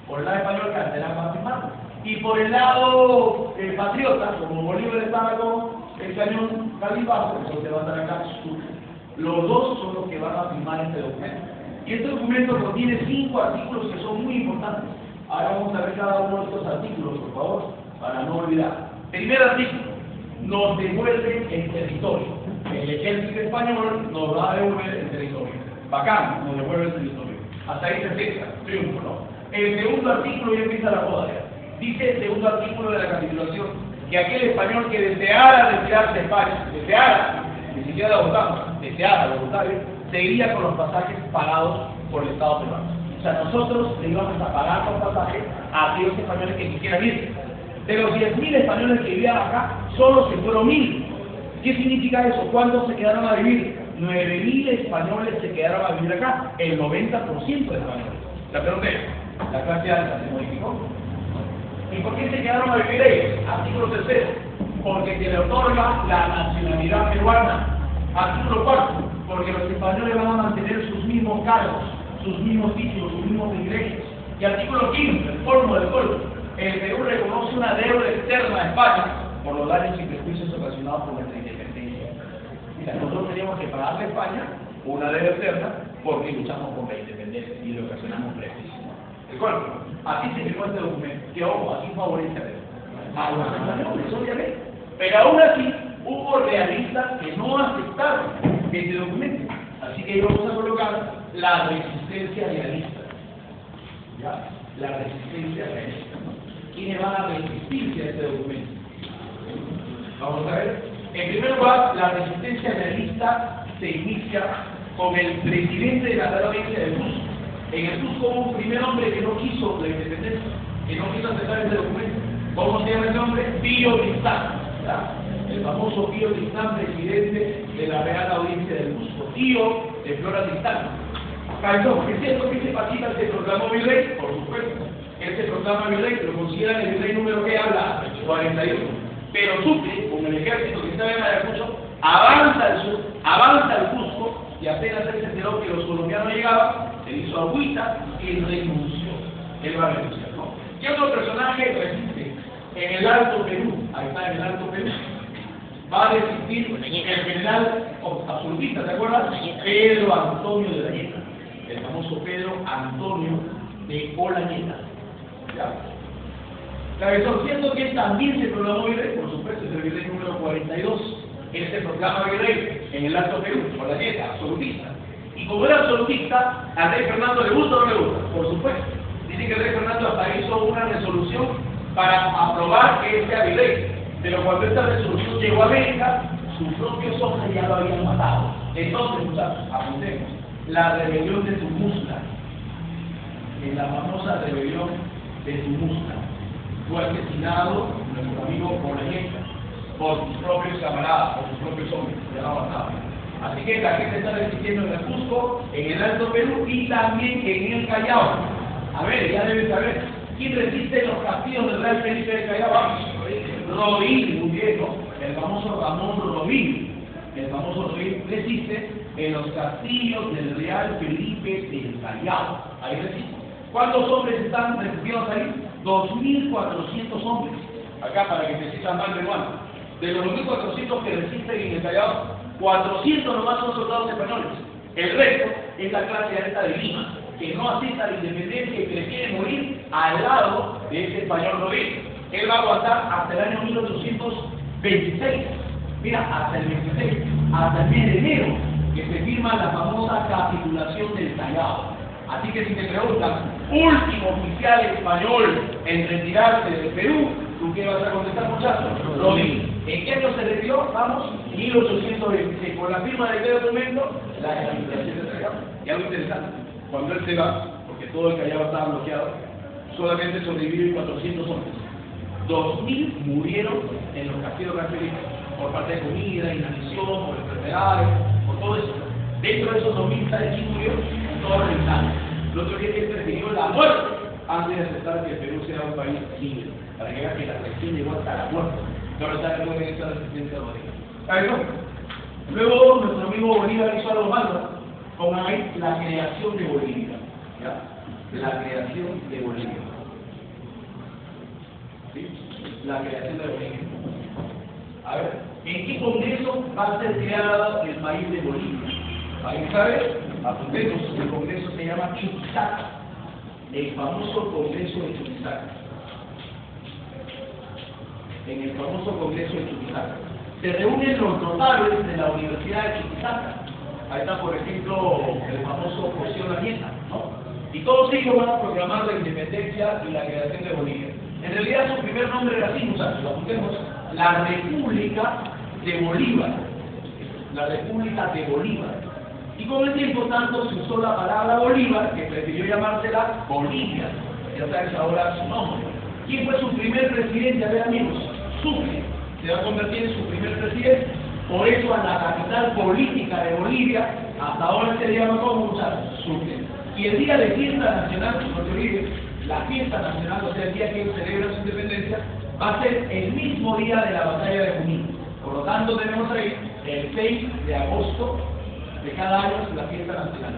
Por el lado español, Canterac va a firmar. Y por el lado patriota, como Bolívar estaba con el cañón Califas, eso se va a estar acá. Los dos son los que van a firmar este documento. Y este documento contiene 5 artículos que son muy importantes. Ahora vamos a ver cada uno de estos artículos, por favor, para no olvidar. Primer artículo, nos devuelve el territorio. El ejército español nos va a devolver el territorio. Bacán, nos devuelve el territorio. Hasta ahí se cesa, triunfo, ¿no? El segundo artículo ya empieza la joda. Dice el segundo artículo de la capitulación que aquel español que deseara retirarse de España, deseara, ni siquiera votamos, deseara voluntario, seguiría con los pasajes pagados por el Estado peruano. O sea, nosotros le íbamos a pagar los pasajes a aquellos españoles que quisieran irse. De los 10.000 españoles que vivían acá, solo se fueron 1.000. ¿Qué significa eso? ¿Cuántos se quedaron a vivir? 9.000 españoles se quedaron a vivir acá, el 90% de españoles. La pregunta es, ¿la clase alta se modificó? ¿Y por qué se quedaron a vivir ellos? Artículo 3, porque se le otorga la nacionalidad peruana. Artículo 4, porque los españoles van a mantener sus mismos cargos, sus mismos títulos, sus mismos privilegios. Y artículo 15, el colmo del colmo. El Perú reconoce una deuda externa a España por los daños y perjuicios ocasionados por nuestra independencia. Mira, nosotros teníamos que pagarle a España una deuda externa porque luchamos por la independencia y le ocasionamos prejuicios. ¿De acuerdo? Así se firmó este documento, que ojo, aquí favorece a Perú. A los españoles, obviamente. Pero aún así, hubo realistas que no aceptaron este documento. Así que vamos a colocar la resistencia realista. ¿Ya? La resistencia realista. ¿Quiénes van a resistirse a este documento? Vamos a ver. En primer lugar, la resistencia realista se inicia con el presidente de la Real Audiencia del Cusco. En el Cusco hubo un primer hombre que no quiso la independencia, que no quiso aceptar este documento. ¿Cómo se llama ese hombre? Pío Tristán. El famoso Pío Tristán, presidente de la Real Audiencia del Cusco. Tío de Flora Tristán. Caizón, ¿es cierto que ese Pachita se proclamó virrey? Por supuesto. Él se proclama virrey, lo consideran el virrey número que habla, 41. Pero Sucre, con el ejército que estaba en Ayacucho, avanza al sur, avanza al Cusco, y apenas él se enteró que los colombianos llegaban, se hizo agüita y renunció. Él va a renunciar, ¿no? ¿Qué otro personaje resiste? En el Alto Perú, ahí está en el Alto Perú, va a resistir el general absolutista, ¿te acuerdas? Pedro Antonio de Olañeta, el famoso Pedro Antonio de Olañeta. ¿Ya? Cabezón, siendo que él también se proclamó virrey, por supuesto, es el virrey número 42. Él se proclama virrey en el Alto Perú, por la dieta, absolutista. Y como era absolutista, al rey Fernando le gusta o no le gusta, por supuesto. Dice que el rey Fernando hasta hizo una resolución para aprobar que él sea virrey. Pero cuando esta resolución llegó a América, sus propios hombres ya lo habían matado. Entonces, muchachos, apuntemos, la rebelión de Tumusca, en la famosa rebelión de Tumusca, fue asesinado nuestro amigo Olañeta por sus propios camaradas, por sus propios hombres, ya lo mataban. Así que la gente está resistiendo en el Cusco, en el Alto Perú y también en el Callao. A ver, ya deben saber, ¿quién resiste en los castillos del Real Felipe del Callao? Robín, muy bien, ¿no? El famoso Ramón Robín. El famoso Robín resiste en los castillos del Real Felipe del Callao. Ahí resiste. ¿Cuántos hombres están resistidos ahí? 2.400 hombres. Acá para que se sientan mal de mano. De los 2.400 que resisten en el Callao, 400 nomás son soldados españoles. El resto es la clase alta de Lima, que no acepta la independencia y prefiere morir al lado de ese español Rodríguez. Él va a aguantar hasta el año 1826. Mira, hasta el 26, hasta el mes de enero, que se firma la famosa capitulación del Callao. Así que si te preguntan, último oficial español en retirarse del Perú, ¿tú qué vas a contestar, muchachos? Rodríguez. ¿En qué año se retiró? Vamos, 1826. Con la firma de Pedro Tremendo, la capitulación del Callao. Y algo interesante, cuando él se va, porque todo el Callao estaba bloqueado, solamente sobrevivieron 400 hombres. 2000 murieron en los castillos cancerinos, por falta de comida, inanición, por enfermedades, por todo eso. Dentro de esos 2000, ¿sabes quién murió? Todos revisados. El otro día que prefirió la muerte antes de aceptar que el Perú sea un país libre, para que vean que la región llegó hasta la muerte. Pero está luego en esta resistencia de Bolívar. Luego nuestro amigo Bolívar hizo algo malo, con ahí la creación de Bolivia. ¿Ya? La creación de Bolivia. ¿Sí? La creación de Bolivia. A ver, ¿en qué congreso va a ser creado el país de Bolivia? ¿Alguien sabe? Apuntemos, el congreso se llama Chuquisaca, el famoso congreso de Chuquisaca. En el famoso congreso de Chuquisaca se reúnen los notables de la Universidad de Chuquisaca. Ahí está, por ejemplo, el famoso José Larrieta, ¿no? Y todos ellos van a proclamar la independencia y la creación de Bolivia. En realidad su primer nombre era así, muchachos, apuntemos, la República de Bolívar. La República de Bolívar. Y con el tiempo tanto se usó la palabra Bolívar, que prefirió llamársela Bolivia. Ya sabes ahora su nombre. ¿Quién fue su primer presidente? A ver, amigos, Sucre. Se va a convertir en su primer presidente. Por eso a la capital política de Bolivia, hasta ahora se le llama como muchachos, Sucre. Y el día de fiesta nacional, no te olvides, la fiesta nacional, o sea, el día que ellos celebran su independencia, va a ser el mismo día de la batalla de Junín. Por lo tanto, tenemos ahí el 6 de agosto de cada año es la fiesta nacional.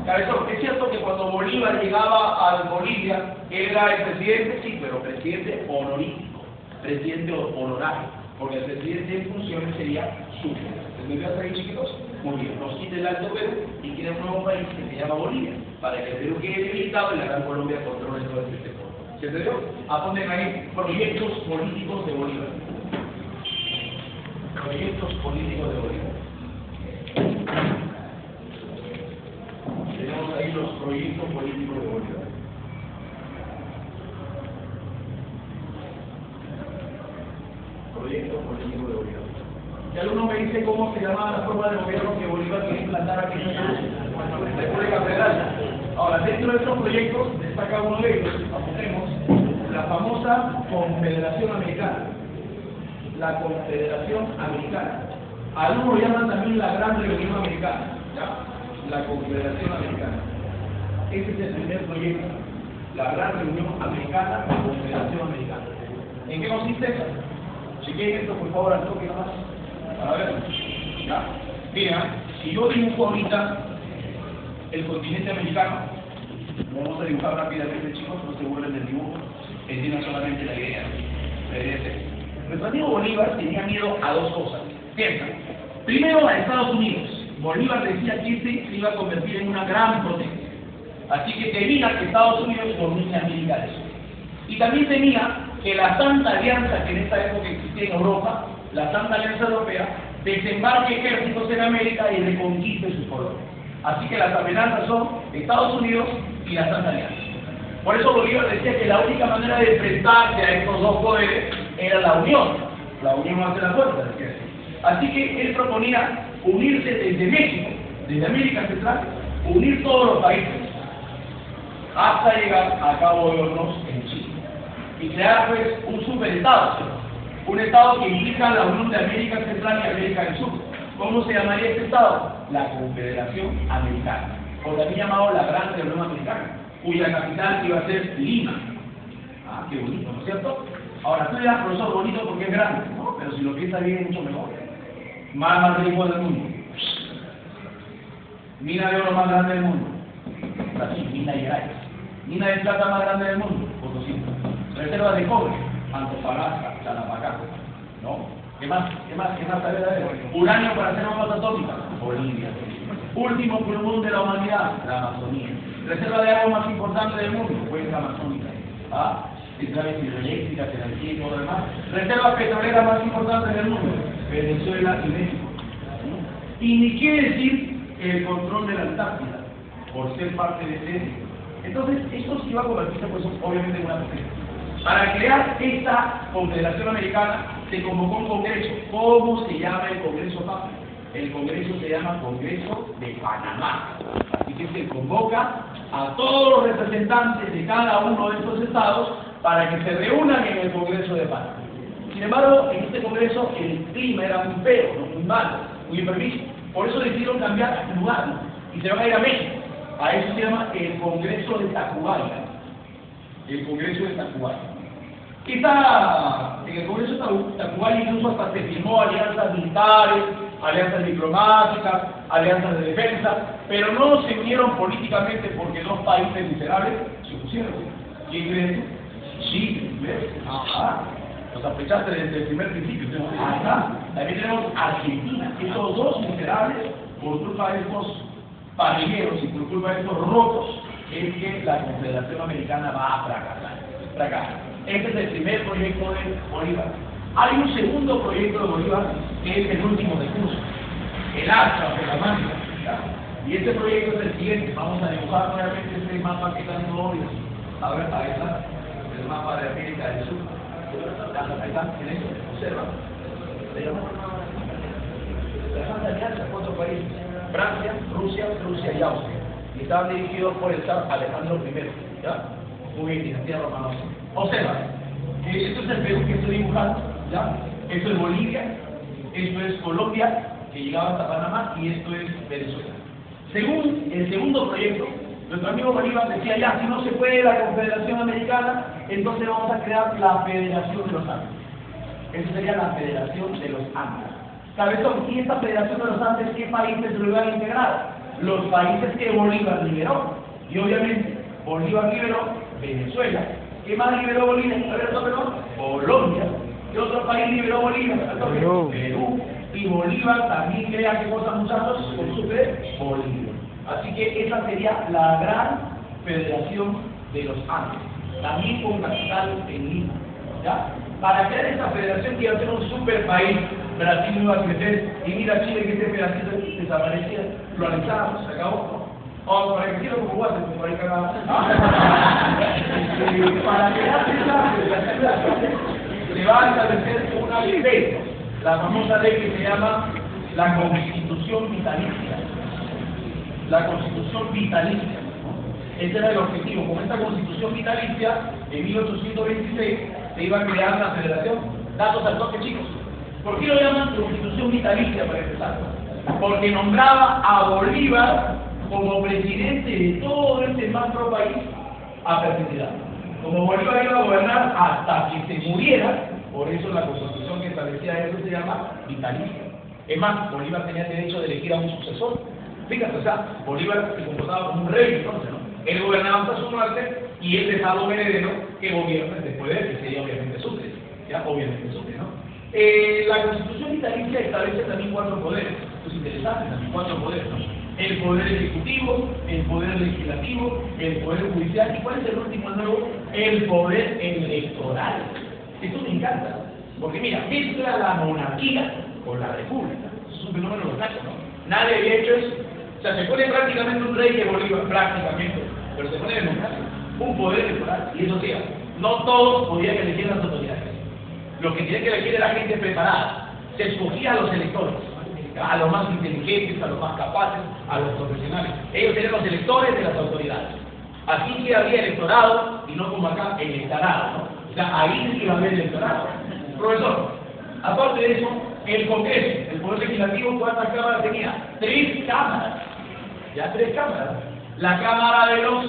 Cabezón, es cierto que cuando Bolívar llegaba a Bolivia, él era el presidente, sí, pero presidente honorífico, presidente honorario, porque el presidente en funciones sería Sucre. ¿Entendió hasta ahí, chiquitos? Muy bien, nos quita el Alto Perú y tiene un nuevo país que se llama Bolivia, para que el Perú quede debilitado y la Gran Colombia controle todo este sector. ¿Se entendió? Aponen ahí proyectos políticos de Bolívar. Proyectos políticos de Bolívar. Tenemos ahí los proyectos políticos de Bolívar. Proyectos políticos de Bolívar. Y alguno me dice cómo se llama la forma de gobierno que Bolívar quiere implantar aquí en la República Federal. Ahora, dentro de estos proyectos destaca uno de ellos, apuntemos, la famosa Confederación Americana. La Confederación Americana. Algunos lo llaman también la Gran Reunión Americana. ¿Ya? La Confederación Americana. Ese es el primer proyecto. La Gran Reunión Americana, la Confederación Americana. ¿En qué consiste eso? Chequen esto, por favor, al toque nomás. A ver. Ya. Mira, si yo dibujo ahorita el continente americano, vamos a dibujar rápidamente, chicos, no se burlen del dibujo, entiendan solamente la idea. La idea es esta. Nuestro amigo Bolívar tenía miedo a dos cosas. Piensa. Primero, a Estados Unidos. Bolívar decía que este se iba a convertir en una gran potencia. Así que temía que Estados Unidos domine América del Sur. Y también temía que la Santa Alianza, que en esta época existía en Europa, la Santa Alianza Europea, desembarque ejércitos en América y reconquiste sus colonias. Así que las amenazas son Estados Unidos y la Santa Alianza. Por eso Bolívar decía que la única manera de enfrentarse a estos dos poderes era la unión. La unión hace la fuerza, decía él. Así que él proponía unirse desde México, desde América Central, unir todos los países, hasta llegar a Cabo de Hornos en Chile. Y crear pues un superestado, un estado que implica la unión de América Central y América del Sur. ¿Cómo se llamaría este estado? La Confederación Americana, o también llamado la Gran Reunión Americana, cuya capital iba a ser Lima. Ah, qué bonito, ¿no es cierto? Ahora tú dirás, profesor, bonito porque es grande, ¿no? Pero si lo piensas bien es mucho mejor. Más rico del mundo. Mina de oro más grande del mundo. Brasil, Mina Gerais. Mina de plata más grande del mundo. Potosí. Reservas de cobre. Antofagasta, Tarapacá. ¿No? ¿Qué más? A ver. Uranio para hacer bombas atómicas, Bolivia. Último pulmón de la humanidad, la Amazonía. Reserva de agua más importante del mundo, cuenca amazónica. Centrales hidroeléctricas, energía y todo lo demás. Reservas petroleras más importantes del mundo, Venezuela y México. Y ni quiere decir el control de la Antártida, por ser parte de este. Entonces, esto sí va a convertirse, pues, obviamente, en una potencia. Para crear esta Confederación Americana, se convocó un congreso. ¿Cómo se llama el congreso, papi? El congreso se llama Congreso de Panamá. Así que se convoca a todos los representantes de cada uno de estos estados para que se reúnan en el Congreso de Panamá. Sin embargo, en este congreso el clima era muy feo, ¿no? Muy malo, muy enfermizo. Por eso decidieron cambiar de lugar, ¿no? Y se van a ir a México. A eso se llama el Congreso de Tacubaya. El Congreso de Tacubaya. Quizá en el Congreso de Tacubaya incluso hasta se firmó alianzas militares, alianzas diplomáticas, alianzas de defensa, pero no se unieron políticamente porque dos países miserables se opusieron. ¿Quién cree eso? Chile, ¿ves? Ajá. Nos sospechaste desde el primer principio. Ajá. También tenemos Argentina. Estos dos miserables, por culpa de estos pandilleros y por culpa de estos rotos, es que la Confederación Americana va a fracasar. Este es el primer proyecto de Bolívar. Hay un segundo proyecto de Bolívar que es el último de curso, el Arca de la Máquina. Y este proyecto es el siguiente. Vamos a dibujar nuevamente este mapa que tanto obvio. A ver, ahí está, el mapa de América del Sur. Ahí está, en eso, observa. La Santa Alianza, cuatro países: Francia, Rusia y Austria. Y estaban dirigidos por el zar Alejandro I. ¿Ya? Muy bien, dinastía romana. Observa, esto es el Perú que estoy dibujando, ¿ya? Esto es Bolivia, esto es Colombia, que llegaba hasta Panamá, y esto es Venezuela. Según el segundo proyecto, nuestro amigo Bolívar decía: ya, si no se puede la Confederación Americana, entonces vamos a crear la Federación de los Andes. Esa sería la Federación de los Andes. Cabezón, ¿y esta Federación de los Andes qué países lo iban a integrar? Los países que Bolívar liberó. Y obviamente, Bolívar liberó Venezuela. ¿Qué más liberó Bolívar? A ver, perdón. Colombia. ¿Qué otro país liberó Bolívar? Perú. Y Bolívar también crea, ¿qué cosa, muchachos? Con su Bolivia. Así que esa sería la gran Federación de los Andes. También con capital en Lima. ¿Ya? Para crear esta federación que iba a ser un super país, Brasil iba a crecer, y mira Chile que este pedacito desaparecía, lo analizamos, se acabó. O para que quiero como guate, como ahí cagado. Para crear esta federación se va a establecer una ley, la famosa ley que se llama la Constitución Vitalicia. La Constitución Vitalicia. Ese era el objetivo. Con esta Constitución Vitalicia, en 1826, se iba a crear la Federación. Datos al toque, chicos. ¿Por qué lo llaman Constitución Vitalicia, para empezar? Porque nombraba a Bolívar como presidente de todo este macro país a perpetuidad. Como Bolívar iba a gobernar hasta que se muriera, por eso la Constitución que establecía eso se llama vitalicia. Es más, Bolívar tenía derecho de elegir a un sucesor. Fíjate, o sea, Bolívar se comportaba como un rey, entonces, ¿no? Él gobernaba hasta su muerte y él dejaba un heredero que gobierna después de él, que sería obviamente Sucre. Ya, obviamente Sucre, ¿no? La Constitución vitalicia establece también 4 poderes. Esto es interesante, también 4 poderes, ¿no? El poder ejecutivo, el poder legislativo, el poder judicial, y ¿cuál es el último nuevo? El poder electoral. Esto me encanta, porque mira, mezcla la monarquía con la república. Eso es un fenómeno local, ¿no? Nadie había hecho eso. O sea, se pone prácticamente un rey de Bolívar, prácticamente, pero se pone democracia, un poder electoral, y eso sí, no todos podían elegir las autoridades. Lo que tenía que elegir era gente preparada. Se escogía a los electores, a los más inteligentes, a los más capaces, a los profesionales. Ellos eran los electores de las autoridades. Así que había electorado, y no como acá, electorado, ¿no? O sea, ahí sí iba a haber electorado. Profesor, aparte de eso, el Congreso, el Poder Legislativo, ¿cuántas cámaras tenía? 3 cámaras. Ya 3 cámaras. La Cámara de los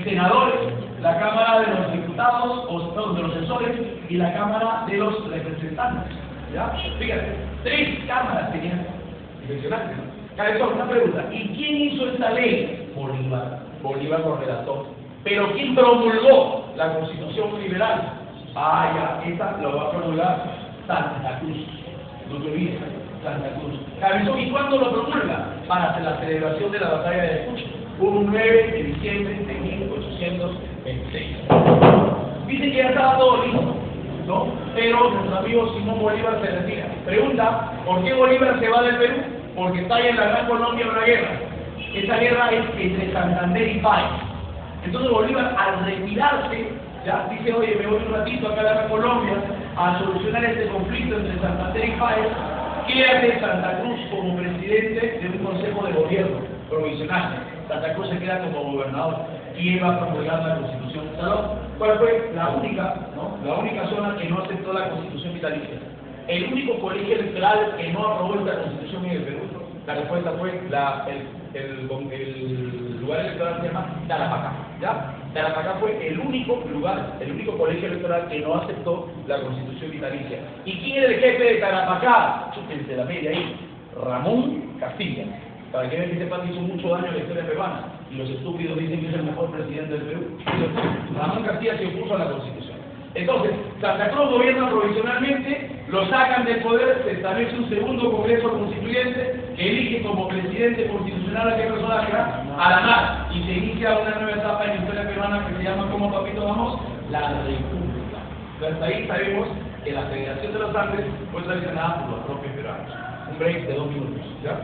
senadores, la Cámara de los diputados, o de los censores, y la Cámara de los representantes. ¿Ya? Fíjate, 3 cámaras tenían. Impresionante, ¿no? Cabezón, una pregunta. ¿Y quién hizo esta ley? Bolívar. Bolívar lo redactó. Pero ¿quién promulgó la Constitución liberal? Ah, ya, esta lo va a promulgar Santa Cruz. no te olvides, Santa Cruz. Cabezón, ¿y cuándo lo promulga? Para la celebración de la batalla de Ayacucho, un 9 de diciembre de 1826. Dicen que ya estaba todo listo, ¿no? Pero nuestro amigo Simón Bolívar se retira. Pregunta, ¿por qué Bolívar se va del Perú? Porque está ahí en la Gran Colombia una guerra. Esa guerra es entre Santander y Páez. Entonces Bolívar, al retirarse, ya dice, oye, me voy un ratito acá a la Gran Colombia a solucionar este conflicto entre Santander y Páez. ¿Qué hace Santa Cruz como presidente de un consejo de gobierno provisional? Santa Cruz se queda como gobernador. ¿Quién va a promulgar la Constitución? ¿Cuál fue la única zona que no aceptó la Constitución vitalicia? El único colegio electoral que no aprobó esta Constitución en el Perú. La respuesta fue el lugar electoral se llama Tarapacá, ¿ya? Tarapacá fue el único lugar, el único colegio electoral que no aceptó la Constitución vitalicia. ¿Y quién es el jefe de Tarapacá? Chúpense la media ahí, Ramón Castilla. Para que vean que sepan que hizo mucho daño a la historia peruana. Y los estúpidos dicen que es el mejor presidente del Perú. Ramón Castilla se opuso a la Constitución. Entonces, Santa Cruz gobierna provisionalmente, lo sacan del poder, se establece un segundo Congreso Constituyente que elige como presidente constitucional a qué persona será, a la nada, y se inicia una nueva etapa en la historia peruana que se llama, ¿cómo papito vamos? La República. Entonces ahí sabemos que la Federación de los Andes fue traicionada por los propios peruanos. Un break de 2 minutos, ¿ya?